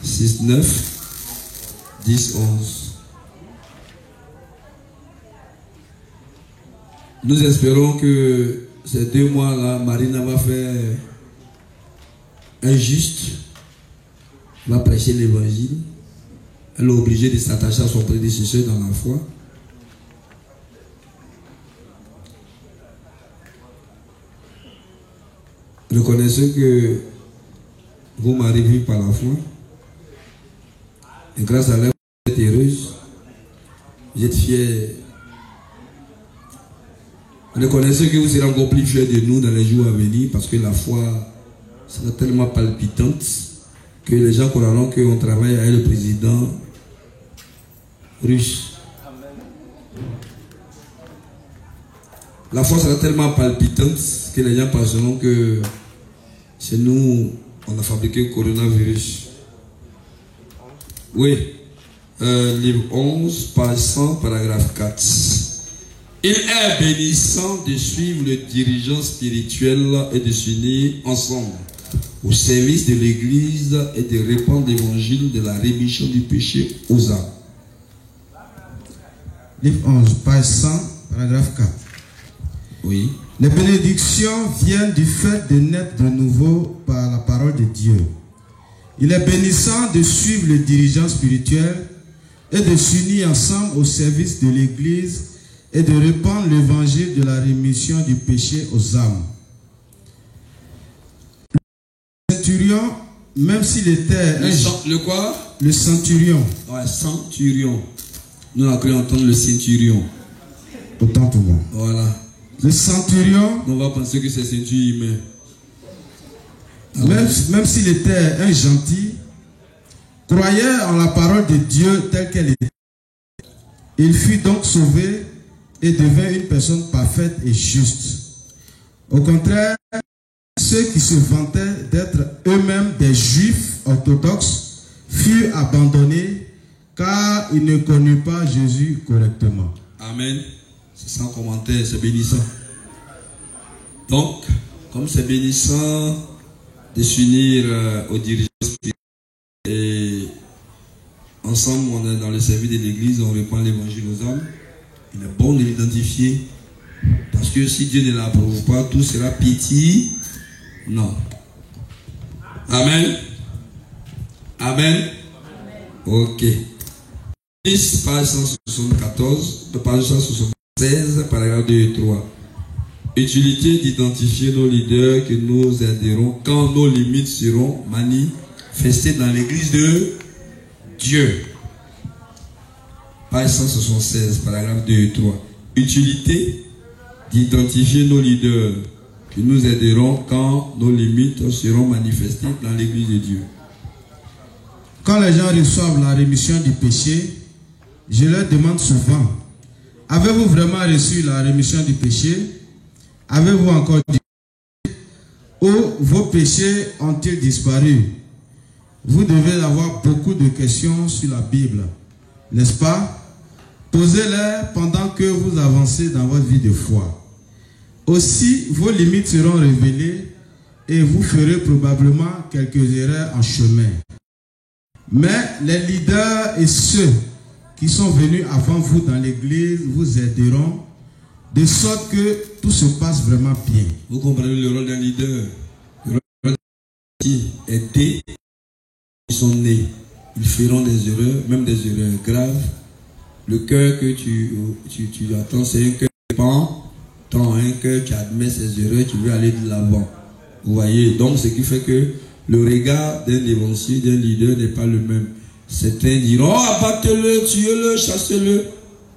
6, 9, 10, 11. Nous espérons que ces 2 mois-là, Marina va faire un juste, va prêcher l'évangile. Elle est obligée de s'attacher à son prédécesseur dans la foi. Reconnaissez que vous m'avez vu par la foi. Et grâce à elle, vous êtes heureuse. Vous êtes fiers. Reconnaissez que vous serez encore plus fiers de nous dans les jours à venir parce que la foi sera tellement palpitante que les gens croiront qu'on travaille avec le président russe. La foi sera tellement palpitante que les gens penseront que c'est nous, on a fabriqué le coronavirus. Oui. Livre 11, page 100, paragraphe 4. Il est bénissant de suivre le dirigeant spirituel et de s'unir ensemble au service de l'Église et de répandre l'évangile de la rémission du péché aux âmes. Livre 11, page 100, paragraphe 4. Oui. Les bénédictions viennent du fait de naître de nouveau par la parole de Dieu. Il est bénissant de suivre le dirigeant spirituel et de s'unir ensemble au service de l'Église et de répandre l'évangile de la rémission du péché aux âmes. Le centurion, même s'il était... Le quoi? Le centurion. Ouais, centurion. Nous on a cru entendre le centurion. Autant pour moi. Voilà. Le centurion... On va penser que c'est ceinture humain. Même s'il était un gentil, croyait en la parole de Dieu telle qu'elle était. Il fut donc sauvé et devint une personne parfaite et juste. Au contraire, ceux qui se vantaient d'être eux-mêmes des juifs orthodoxes furent abandonnés car ils ne connurent pas Jésus correctement. Amen. C'est sans commentaire, c'est bénissant. Donc, comme c'est bénissant de s'unir aux dirigeants et ensemble on est dans le service de l'église, on répand l'évangile aux âmes, il est bon de l'identifier parce que si Dieu ne l'approuve pas, tout sera pitié. Non. Amen. Amen. Ok. Page 174, page 176, paragraphe 2 et 3. Utilité d'identifier nos leaders que nous aiderons quand nos limites seront manifestées dans l'église de Dieu. Page 176, paragraphe 2 et 3. Utilité d'identifier nos leaders qui nous aideront quand nos limites seront manifestées dans l'église de Dieu. Quand les gens reçoivent la rémission du péché, je leur demande souvent, avez-vous vraiment reçu la rémission du péché? Avez-vous encore dit, ou vos péchés ont-ils disparu? Vous devez avoir beaucoup de questions sur la Bible, n'est-ce pas? Posez-les pendant que vous avancez dans votre vie de foi. Aussi, vos limites seront révélées et vous ferez probablement quelques erreurs en chemin. Mais les leaders et ceux qui sont venus avant vous dans l'église vous aideront de sorte que tout se passe vraiment bien. Vous comprenez le rôle d'un leader? Le rôle d'un leader, aider. Ils sont nés. Ils feront des erreurs, même des erreurs graves. Le cœur que tu attends, c'est un cœur qui pend, un cœur qui admet ses erreurs, qui veut aller de l'avant. Vous voyez, donc ce qui fait que le regard d'un dévancier, d'un leader n'est pas le même. Certains diront, oh, abattez-le, tuez-le, chassez-le.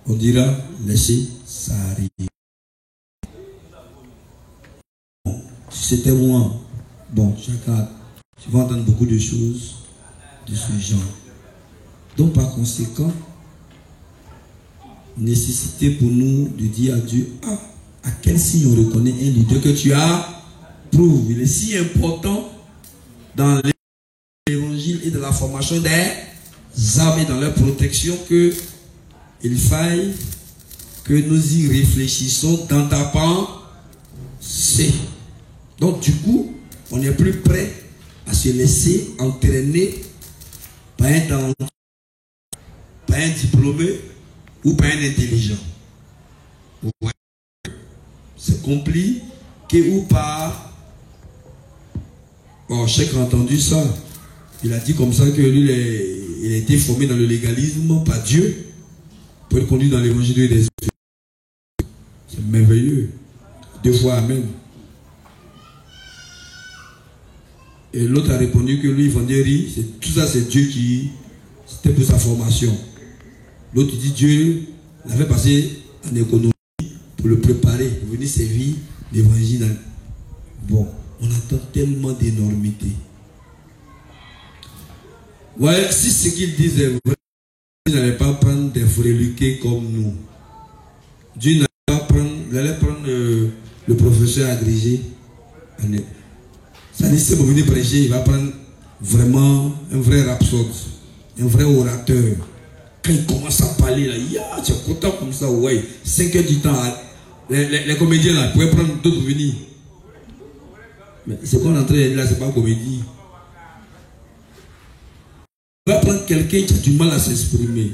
On dira, laissez ça arriver. Bon, si c'était moi, bon, chacun, tu vas entendre beaucoup de choses de ce genre. Donc par conséquent, nécessité pour nous de dire à Dieu, ah, à quel signe on reconnaît un leader que tu as prouvé. Il est si important dans l'évangile et de la formation des âmes et dans leur protection que il faille que nous y réfléchissons dans ta pensée. Donc du coup, on est plus prêt à se laisser entraîner par un diplômé ou par un intelligent. C'est compliqué ou pas. Bon, j'ai entendu ça. Il a dit comme ça que lui, il a été formé dans le légalisme par Dieu pour être conduit dans l'évangile des esprits. C'est merveilleux. 2 fois amen. Et l'autre a répondu que lui, il vendait riz. Tout ça, c'est Dieu qui... C'était pour sa formation. L'autre dit Dieu l'avait passé en économie pour le préparer, pour venir servir l'évangile. Bon, on entend tellement d'énormité. Ouais, si ce qu'il disait vrai, Dieu n'allait pas prendre des fréluqués comme nous. Dieu n'allait pas prendre, il allait prendre le professeur agrégé. Ça dit, c'est pour venir prêcher, il va prendre vraiment un vrai rhapsode, un vrai orateur. Quand il commence à parler, là, tu es content comme ça, ouais. 5 heures du temps, les comédiens là, pouvaient prendre d'autres venir. Mais ce qu'on est en train de dire là, c'est pas comédie. Il va prendre quelqu'un qui a du mal à s'exprimer,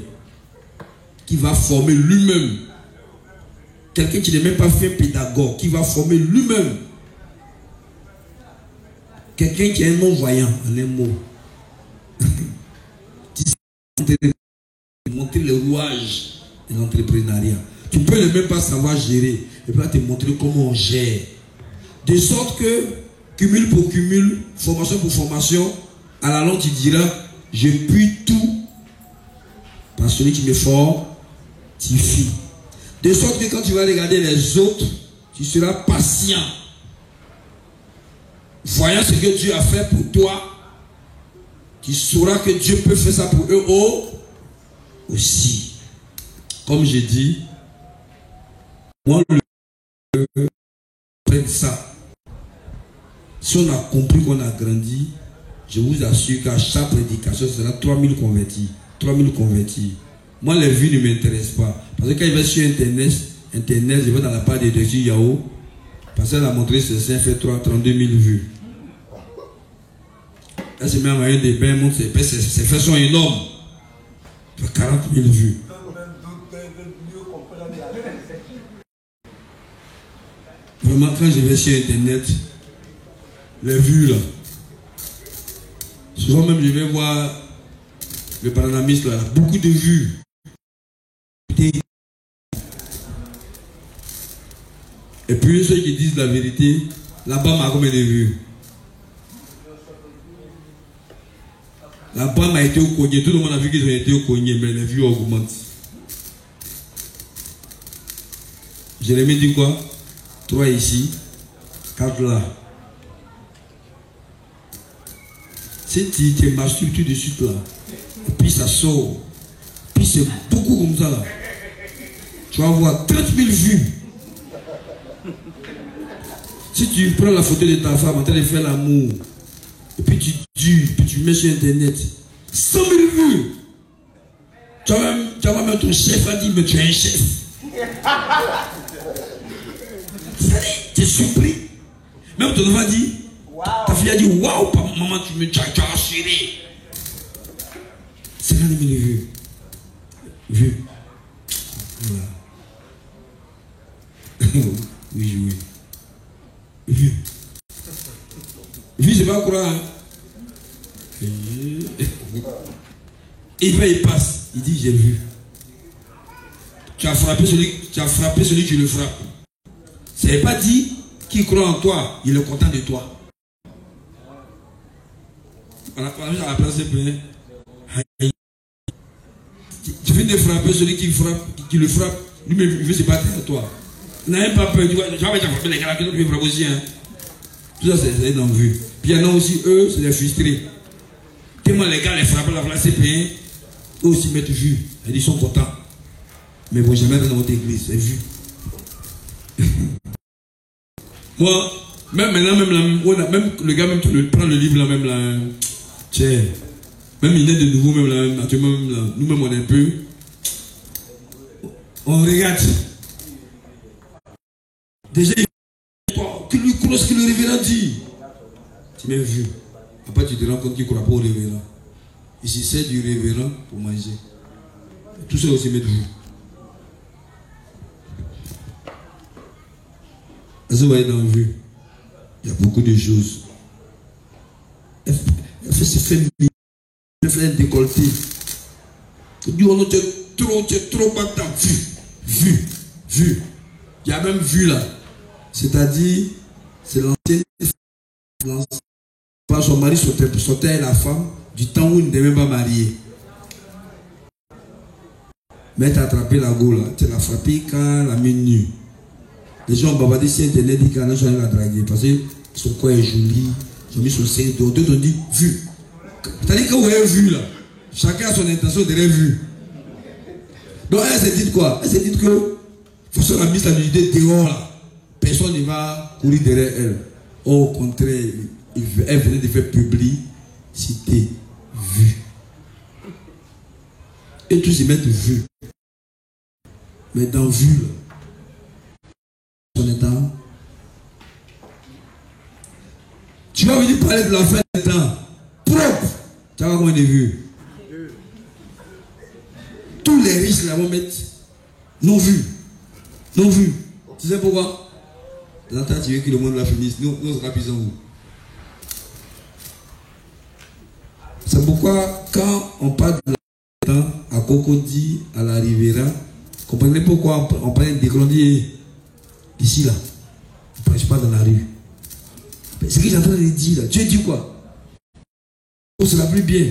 qui va former lui-même. Quelqu'un qui n'est même pas fait pédagogue, qui va former lui-même. Quelqu'un qui est un non-voyant, en un mot. Montrer le rouage de l'entrepreneuriat. Tu peux ne même pas savoir gérer. Et puis là, te montrer comment on gère. De sorte que, cumul pour cumul, formation pour formation, à la longue, tu diras, je puis tout par celui qui me fortifie. De sorte que quand tu vas regarder les autres, tu seras patient. Voyant ce que Dieu a fait pour toi, tu sauras que Dieu peut faire ça pour eux aussi. Comme j'ai dit, moi, le prenne ça. Si on a compris qu'on a grandi, je vous assure qu'à chaque prédication, ce sera 3000 convertis. 3000 convertis. Moi, les vues ne m'intéressent pas. Parce que quand je vais sur Internet, je vais dans la page de Dr Yao, parce qu'elle a montré ce sein fait 32 000 vues. Là, c'est même un des bains, ses faits sont énormes. 40 000 vues. Vraiment, quand je vais sur Internet, les vues là, souvent même je vais voir le paranamiste là, beaucoup de vues. Et puis ceux qui disent la vérité, là-bas, m'a combien de vues? La BAM a été au cogné. Tout le monde a vu qu'ils ont été au cogné, mais les vues augmentent. Jérémie dit quoi? 3 ici, 4 là. Si tu te masturbes tout de suite là, et puis ça sort, puis c'est beaucoup comme ça là, tu vas avoir 30 000 vues. Si tu prends la photo de ta femme en train de faire l'amour, et puis tu mets sur internet, 100 000 vues. Tu vas mettre ton chef à dire, mais tu es un chef. Tu es surpris. Même ton enfant dit, ta fille a dit, waouh, maman, tu as assuré. 50 000 vues. Vues. Voilà. Oui, joué. Vues. Vues, c'est pas quoi. Hein? Il passe. Il dit, j'ai vu. Tu as frappé celui que tu le frappes. Ça n'est pas dit qu'il croit en toi, il est content de toi. À la place de tu viens de frapper celui qui le frappe, lui-même il veut se battre à toi. Il n'a même pas peur, tu vois, frapper les gars qui tu frappes aussi. Hein. Tout ça, c'est dans vue. Puis il y en a aussi, eux, c'est des frustrés. Tellement les gars les frappent la place CP1, eux aussi mettent vue. Ils sont contents. Mais bon, jamais dans votre église, c'est vu. Moi, même maintenant, même le gars même prend le livre là, même là, tiens, même il est de nouveau, même là, actuellement, même là, nous-mêmes on est un peu, on regarde. Déjà, tu lui crois ce que le révérend dit. Tu m'as vu. Après, tu te rends compte qu'il ne croit pas au révérend. Il se sert du révérend pour manger. Tout ça aussi met de vous. Vous voyez dans la vue, il y a beaucoup de choses. Elle fait se faire elle fait un décolleté. Tu dis, oh non, tu es trop battant. Vu. Il y a même vu là. C'est-à-dire, c'est l'ancienne. Son mari sautait à la femme du temps où il n'était même pas marié. Mais tu as attrapé la go là, tu l'as frappé quand la main nue. Les gens ont babadé sur internet, dit qu'on a jamais la draguer parce que son corps est joli, ils ont mis son sein d'eau, d'autres ont dit vu. C'est-à-dire que vous avez vu là, chacun a son intention de vu. Donc elle s'est dit quoi? Elle s'est dit que façon la mise la nudité dehors là, personne ne va courir derrière elle. Au contraire, elle venait de faire publicité, vu. Et tous ils mettent vu. Mais dans vue là, temps. Tu vas venir parler de la fin des temps propre. Tu vas voir comment on est vu. Tous les riches là vont mettre non vu. Non vu. Tu sais pourquoi? Dans ta tu veux que le monde la finisse. Nous on sera plus en vous. C'est pourquoi quand on parle de la fin des temps à Cocody, à la Riviera, comprenez pourquoi on parle de grandir ici là, on ne prêche pas dans la rue. Ce que j'ai en train de dire là, tu as dit quoi? Oh, c'est la plus bien.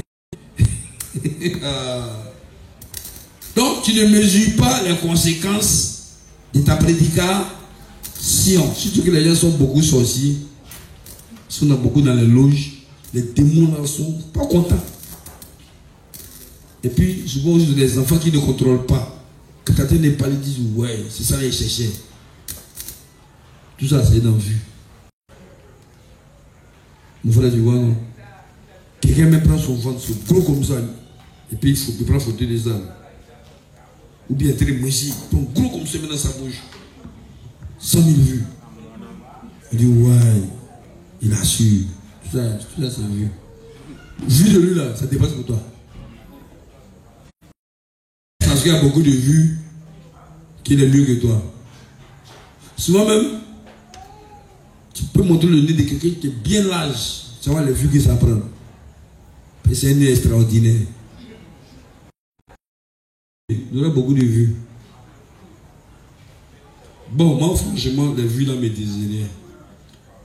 Donc tu ne mesures pas les conséquences de ta prédication. Surtout que les gens sont beaucoup sorciers, ils sont beaucoup dans les loges, les démons là sont pas contents. Et puis souvent aussi des enfants qui ne contrôlent pas. Quand quelqu'un n'est pas, ils disent ouais, c'est ça qu'ils cherchaient. Tout ça, c'est dans la vue. Mon frère, tu vois, non? Quelqu'un même prend son ventre, c'est gros comme ça, et puis il prend photo des âmes. Ou bien très moisi, il prend gros comme ça, met dans sa bouche. 100 000 vues. Il dit, ouais, il assure. Tout ça c'est vu. Vu de lui là, ça dépasse pour toi. Parce qu'il y a beaucoup de vues qui est mieux que toi. Souvent même, tu peux montrer le nez de quelqu'un qui est bien large. Tu vois les vues que ça prend. Et c'est un nez extraordinaire. Il y a beaucoup de vues. Bon, moi franchement, les vues là me désiraient.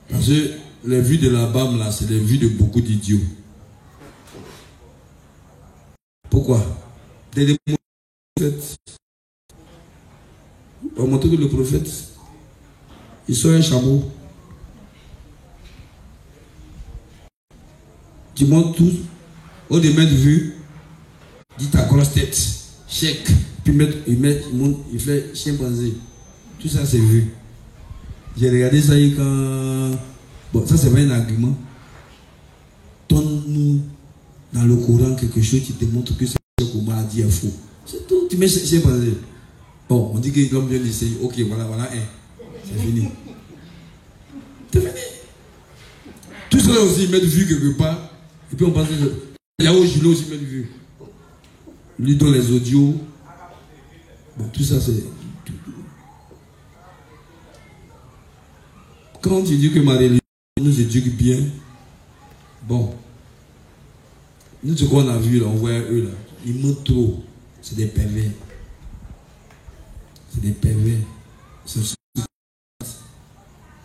Parce que les vues de la BAM là, c'est les vues de beaucoup d'idiots. Pourquoi? Des prophètes. On montre que le prophète, il sort un chameau. Tu montes tout, au demain de vue, dis ta grosse tête, chèque, puis il fait chimpanzé. Tout ça c'est vu. J'ai regardé ça quand. Bon, ça c'est pas un argument. Donne-nous dans le Coran quelque chose qui te montre que c'est ce qu'on a dit est faux. C'est tout. Tu mets chimpanzé. Bon, on dit que l'homme vient d'essayer. Ok, voilà un. C'est fini. C'est fini. Tout cela aussi, ils mettent vu quelque part. Et puis on pense que Yahoo Julo aussi met vu. Lui donne les audios. Bon, tout ça c'est. Quand tu dis que ma religion nous éduque bien, bon, nous ce qu'on a vu là, on voit eux là, ils mentent trop. C'est des pervers. C'est des pervers.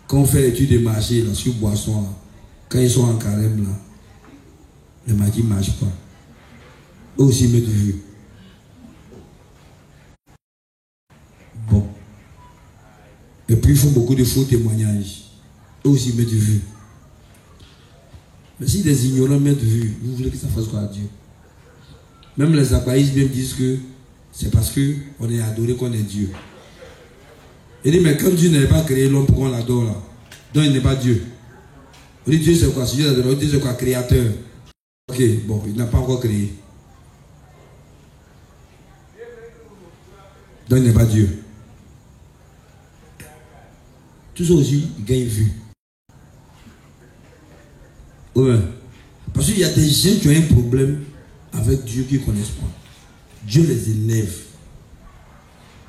Quand on fait l'étude des marchés là, sur boisson, là, quand ils sont en carême là, le maquis ne marche pas. Eux aussi mettent vu. Bon. Et puis ils font beaucoup de faux témoignages. Eux aussi mettent vu. Mais si des ignorants mettent vu, vous voulez que ça fasse quoi à Dieu? Même les appaïstes même disent que c'est parce qu'on est adoré qu'on est Dieu. Il dit, mais quand Dieu n'avait pas créé l'homme, pourquoi on l'adore là? Donc il n'est pas Dieu. On dit Dieu c'est quoi? Si Dieu adore, Dieu c'est quoi? Créateur. Ok, bon, il n'a pas encore créé. Donc il n'est pas Dieu. Tout ça aussi, il gagne vue. Ouais. Parce qu'il y a des gens qui ont un problème avec Dieu qu'ils ne connaissent pas. Dieu les élève.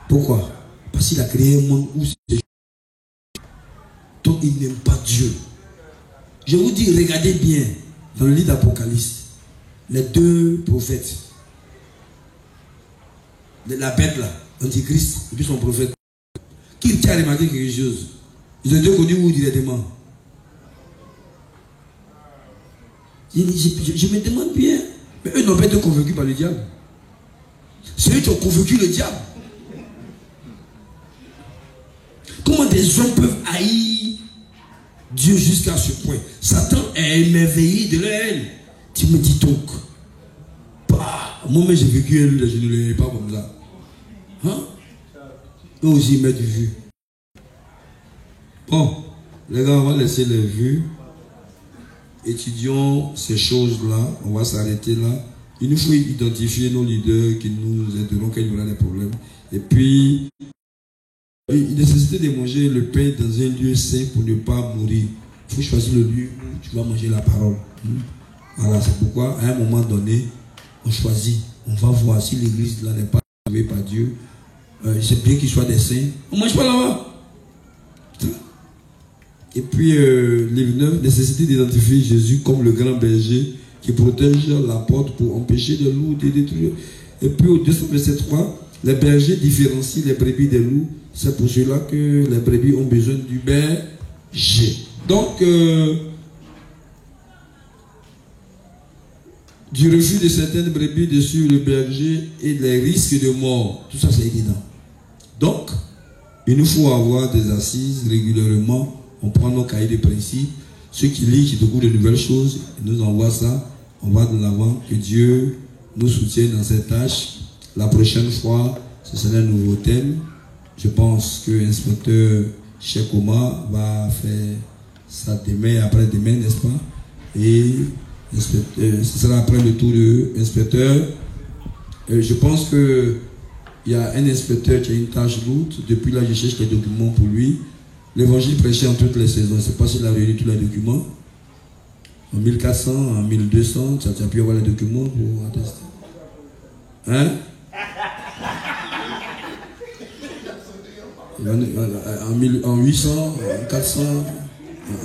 Pourquoi? Parce qu'il a créé un monde où c'est. Donc il n'aime pas Dieu. Je vous dis, regardez bien dans le livre d'Apocalypse, les deux prophètes, la bête là, Antichrist et puis son prophète, qui a remarqué quelque chose. Ils ont deux connus où directement. Je me demande bien, mais eux n'ont pas été convaincus par le diable. C'est eux qui ont convaincu le diable. Comment des hommes peuvent haïr Dieu jusqu'à ce point? Satan est émerveillé de leur haine. Tu me dis donc, bah, moi-même j'ai vécu un je ne l'ai pas comme ça. Hein? Eux aussi ils mettent du vue. Bon, les gars, on va laisser les vues. Étudions ces choses-là. On va s'arrêter là. Il nous faut identifier nos leaders qui nous aideront quand il y aura des problèmes. Et puis, il nécessite de manger le pain dans un lieu sain pour ne pas mourir. Il faut choisir le lieu où tu vas manger la parole. Voilà, c'est pourquoi, à un moment donné, on choisit. On va voir si l'église là n'est pas sauvée par Dieu. C'est bien qu'il soit des saints. On ne mange pas là-bas. Et puis, livre 9, nécessité d'identifier Jésus comme le grand berger qui protège la porte pour empêcher les loups de détruire. Et puis, au 223, les bergers différencient les brebis des loups. C'est pour cela que les brebis ont besoin du berger. Donc, du refus de certaines brebis dessus le berger et les risques de mort. Tout ça, c'est évident. Donc, il nous faut avoir des assises régulièrement. On prend nos cahiers de principes. Ceux qui lisent, qui découvrent de nouvelles choses, ils nous envoient ça. On va de l'avant. Que Dieu nous soutienne dans cette tâche. La prochaine fois, ce sera un nouveau thème. Je pense que l'inspecteur Cheikh Omar va faire ça demain et après-demain, n'est-ce pas? Et ce sera après le tour de l'inspecteur. Je pense qu'il y a un inspecteur qui a une tâche lourde. Depuis là, je cherche les documents pour lui. L'évangile prêché en toutes les saisons. Je ne sais pas s'il a réuni tous les documents. En 1400, en 1200, tu as pu avoir les documents pour attester. Hein? En 800, en 400,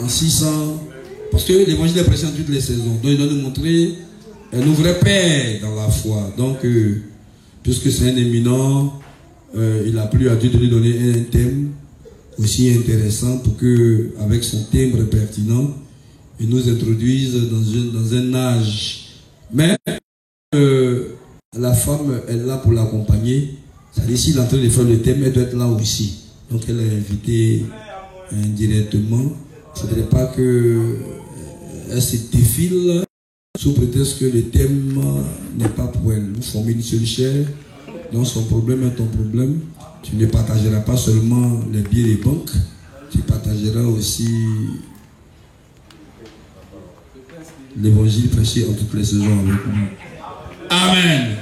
en 600. Parce que l'évangile est prêché en toutes les saisons. Donc il doit nous montrer nos vrais pères dans la foi. Donc, puisque c'est un éminent, il a plu à Dieu de lui donner un thème aussi intéressant pour que, avec son timbre pertinent, il nous introduise dans un âge. Mais La femme est là pour l'accompagner. C'est-à-dire, s'il est en train de faire le thème, elle doit être là aussi. Donc, elle est invitée indirectement. Il ne faudrait pas qu'elle se défile sous prétexte que le thème n'est pas pour elle. Vous formez une seule chair, donc son problème est ton problème. Tu ne partageras pas seulement les billets des banques, tu partageras aussi l'évangile prêché en toutes les saisons avec nous. Amen.